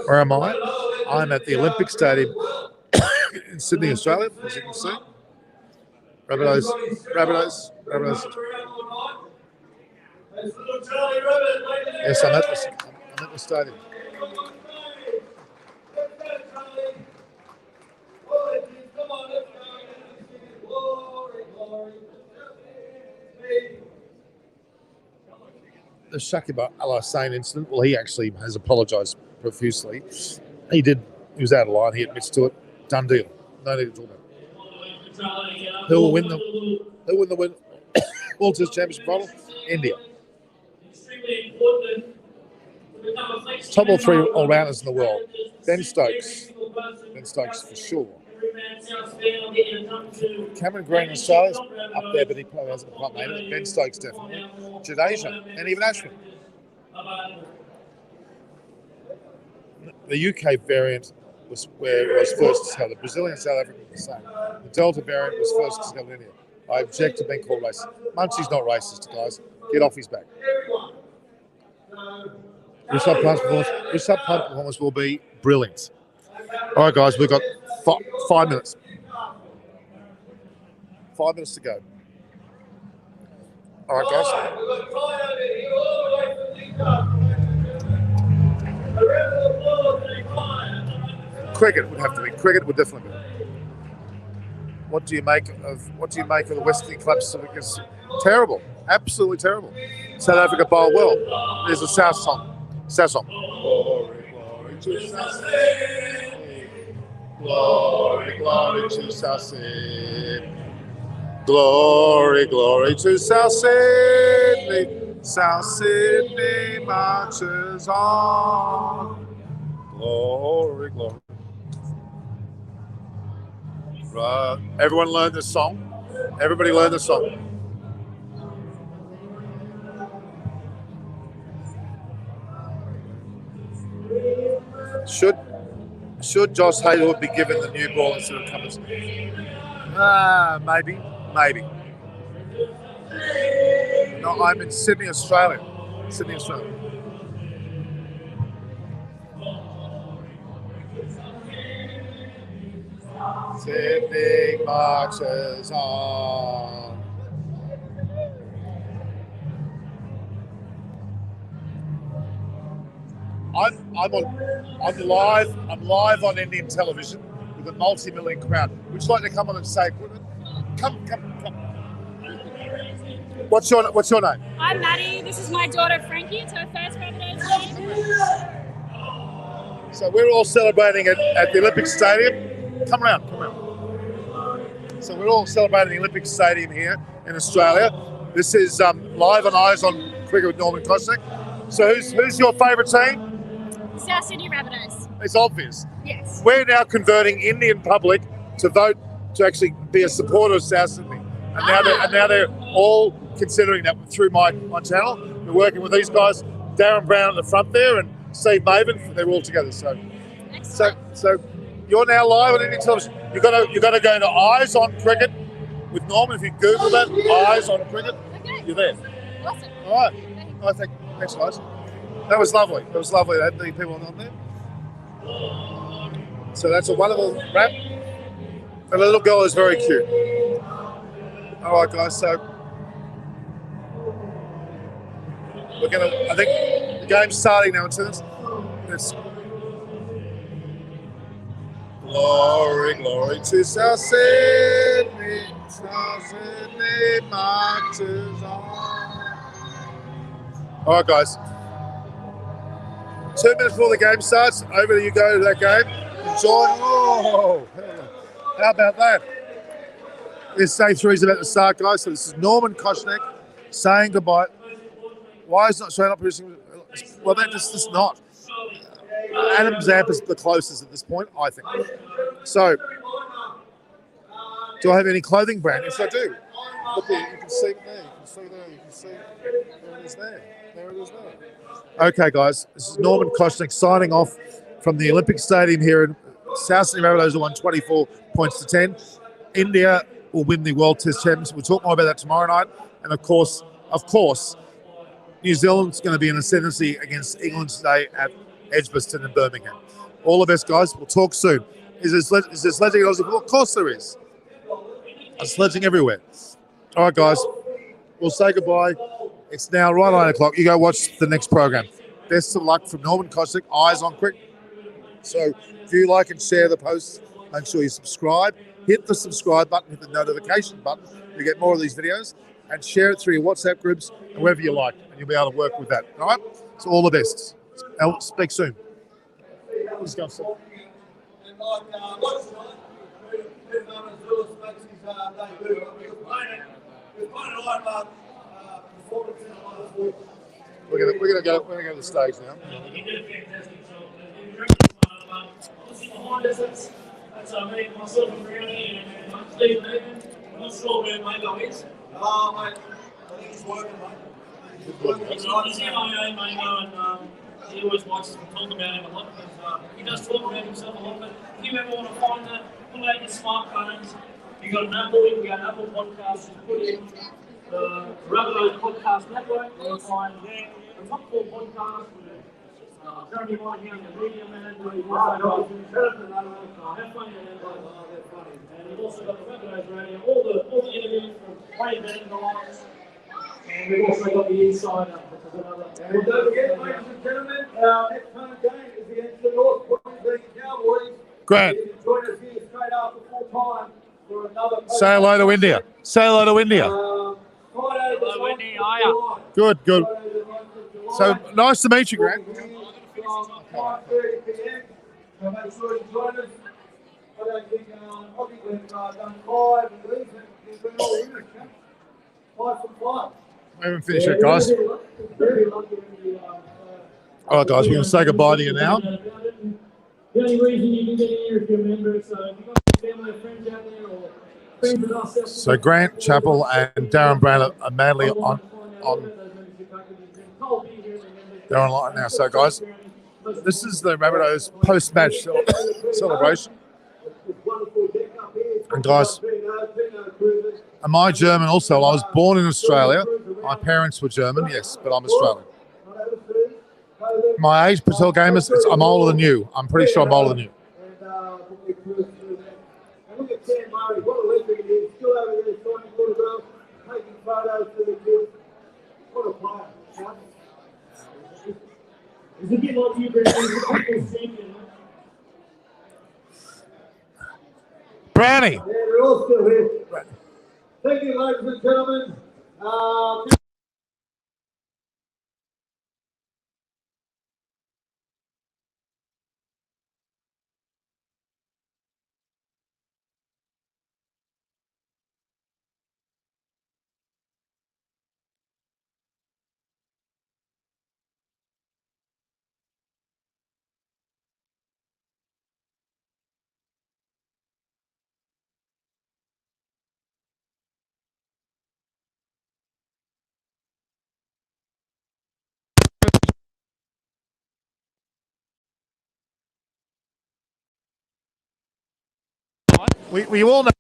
Where am I? I'm at the Olympic Stadium in Sydney, Australia, as you can see. Rabbitohs. Yes, I'm at the stadium. The Shakib Al-Hussain incident, well, he actually has apologised profusely. He was out of line, he admits to it. Done deal. No need to talk about it. Who will win the World Test Championship final? India. Top all three all-rounders in the world. Ben Stokes for sure. Cameron Green in Australia's up there, but he probably hasn't quite made it. Ben Stokes definitely. Jadeja and even Ashwin. The UK variant was where it was first discovered. The Brazilian South African was the same. The Delta variant was first discovered in India. I object to being called racist. Muncie's not racist, guys. Get off his back. Rishabh Pant's performance will be brilliant. All right, guys, we've got 5 minutes. 5 minutes to go. All right, guys. Cricket would have to be. Cricket would definitely be. What do you make of the West Indian clubs? It's terrible, absolutely terrible. South Africa bowl well. There's a South song. Glory, glory to South Sydney. Glory, glory to South Sydney. Glory, glory to South Sydney. South Sydney marches on. Glory, glory. Right. Everyone learn this song. Everybody learn this song. Should Josh Haywood be given the new ball instead of Cummins? Maybe. No, I'm in Sydney, Australia. Sydney marches on. I'm live on Indian television with a multi-million crowd. Would you like to come on and say, come. What's your name? I'm Maddie. This is my daughter Frankie. It's her first birthday today. So we're all celebrating at the Olympic Stadium. Come around. So we're all celebrating the Olympic Stadium here in Australia. This is live on Eyes on Cricket with Norman Kosnick. So who's your favourite team? South Sydney Rabbitohs. It's obvious. Yes. We're now converting Indian public to vote to actually be a supporter of South Sydney. And now they're all considering that through my channel. We're working with these guys, Darren Brown at the front there and Steve Maven. They're all together. So you're now live on Indian television. You got to go to Eyes on Cricket with Norman. If you Google that, Eyes on Cricket, you're there. Awesome. All right. Thanks, guys. That was lovely. It was lovely to have the people on there. So that's a wonderful wrap. And the little girl is very cute. All right, guys. So we're gonna. I think the game's starting now. It's glory to South Sydney, marches on. All right, guys. 2 minutes before the game starts, over to you go to that game. Enjoy. Oh, how about that? This day 3 is about to start, guys. So this is Norman Kosnick saying goodbye. Why is not Australia not producing? Well, they're just not. Adam Zamp is the closest at this point, I think. So, do I have any clothing brand? Yes, I do. Look here, you can see there, you can see there, you can see there it is there. There it is there. Okay, guys, this is Norman Kosnick signing off from the Olympic Stadium here in South Sydney. Rabbitohs won 24 points to 10. India will win the World Test Championship. We'll talk more about that tomorrow night. And of course, New Zealand's going to be in ascendancy against England today at Edgbaston in Birmingham. All the best, guys. We'll talk soon. Is there sledging in Aussie football? Of course there is. There's sledging everywhere. All right, guys. We'll say goodbye. It's now right 9 o'clock. You go watch the next program. Best of luck from Norman Kosnick, Eyes on Cricket. So if you like and share the posts, make sure you subscribe. Hit the subscribe button, hit the notification button. You get more of these videos. And share it through your WhatsApp groups and wherever you like. And you'll be able to work with that. All right? So all the best. I'll speak soon. Let's go. We're gonna go to the stage now. That's me, myself and Brownie and Steve Nathan. I'm not sure where Mako is. Mate, I think he's working, mate. He's MIA, Mako, and he always likes to talk about him a lot. He does talk about himself a lot, but if you ever want to find that, pull out your smartphones. You've got an Apple, you can go to Apple Podcasts, you put in the Rabbitohs Podcast Network, you'll find there the top 4 podcasts with Jeremy White here, the media man, have fun, and we've also got the Rabbitohs Radio, all the interviews from Wayne Bennett and the likes, and we've also got the Insider, which is another. And don't forget, ladies and gentlemen, our next home game is against the North Queensland Cowboys. Great. You can join us here straight after full time for another. Say hello to India. Say hello to India. Friday, hello, India. Hiya. Good. So nice to meet you, Grant. 5:30 p.m. So make sure you join us. I don't think we've done 5 and these. We've been all in it, 5 from 5. We haven't finished yet, guys. All right, guys, we're going to say goodbye to you now. The only reason you can get in here if you're a member, so if you've got family or friends out there or friends with us. So Grant, Chappell and Darren Brown are madly on. They're online now. So, guys, this is the Rabbitohs post-match celebration. And, guys, am I German also? I was born in Australia. My parents were German, yes, but I'm Australian. My age, Patel Gamers, I'm older than you. I'm pretty sure I'm older than you. Look at Sam Murray, what a legend he is. Still over there signing autographs, taking photos for the kids. What a player. It's a bit like you, Brandon. Brownie. Yeah, we're all still here. Thank you, ladies and gentlemen. We all know.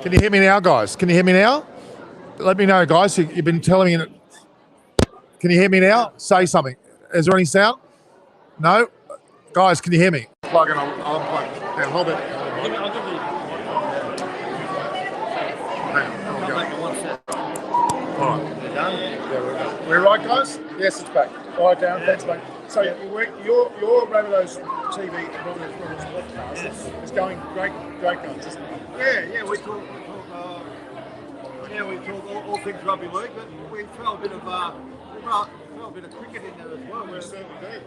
Can you hear me now, guys? Can you hear me now? Let me know, guys. You've been telling me. Can you hear me now? Say something. Is there any sound? No? Guys, can you hear me? Plug and I'll unplug. Now, hold it. I'll give you. All right. We're done? Yeah, we're done. We're right, guys? Yes, it's back. All right, Darren. Thanks, mate. So your Rabbitohs TV, Rabbitohs podcast is going great guns, isn't it? Yeah, we talk all things rugby league, but we throw a bit of cricket in there as well. We're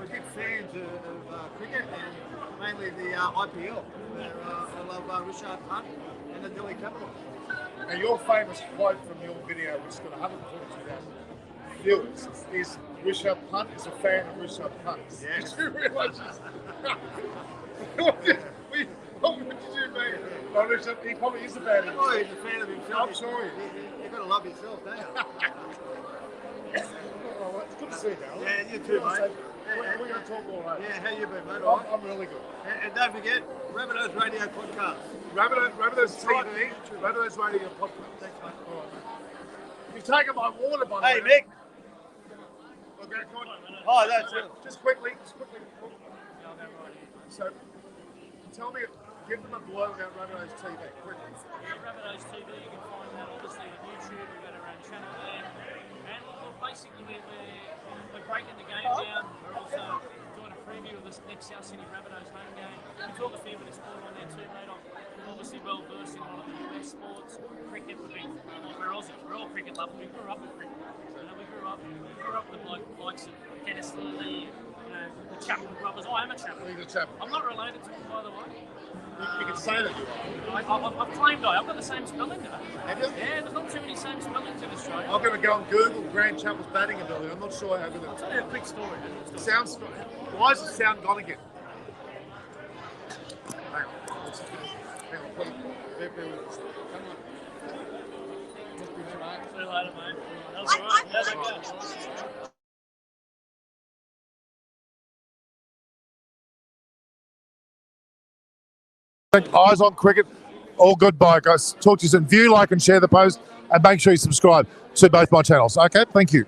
big fans of cricket and mainly the IPL. I love Richard Hunt and the Delhi Capitals. Now, your famous quote from your video, which has got 142,000 viewers, is Richard Hunt is a fan of Richard Hunt. Yes. Did you realise this? What did you mean? Well, Richard, he probably is a fan of himself. Oh, he's a fan of himself. I'm sure he is. You've got to love yourself, don't you? Well, it's good to see you, Darren. Yeah, you too, mate. We're going to talk all right. Yeah, how you been, mate? I'm really good. And don't forget, Rabbitohs Radio Podcast. Rabbitohs TV, Rabbitohs Radio Podcast. Thanks, mate. All right, mate. You've taken my water, by the Hey, way. Mick. Okay, come on. Oh, that's it. Just quickly. So, tell me, give them a blow about Rabbitohs TV, quickly. Rabbitohs TV, you can find that obviously on YouTube. We've got our own channel there. And basically, we're breaking the game down. We're also doing a preview of this next South Sydney Rabbitohs home game. We talk a fair bit of sport on there too, mate. I'm obviously well versed in a lot of the US sports. Cricket, we're Aussies. We're all cricket lovers. We grew up with cricket. We grew up with the likes of Dennis Lilly, the Chappell brothers. I am a Chappell. He's a Chappell. I'm not related to him, by the way. You can say that you are. I've claimed I've got the same spelling though. Have you? Yeah, there's not too many same spellings in Australia. I'm going to go and Google Grant Chappell's batting ability. I'm not sure how good it I'll tell you a quick story. sounds. Why is the sound gone again? Hang on. Hang on. Bear with us. Come on. See you later, mate. That was alright. How's it going? Eyes on cricket. All good, bye, guys. Talk to you soon. View, like, and share the post, and make sure you subscribe to both my channels. Okay, thank you.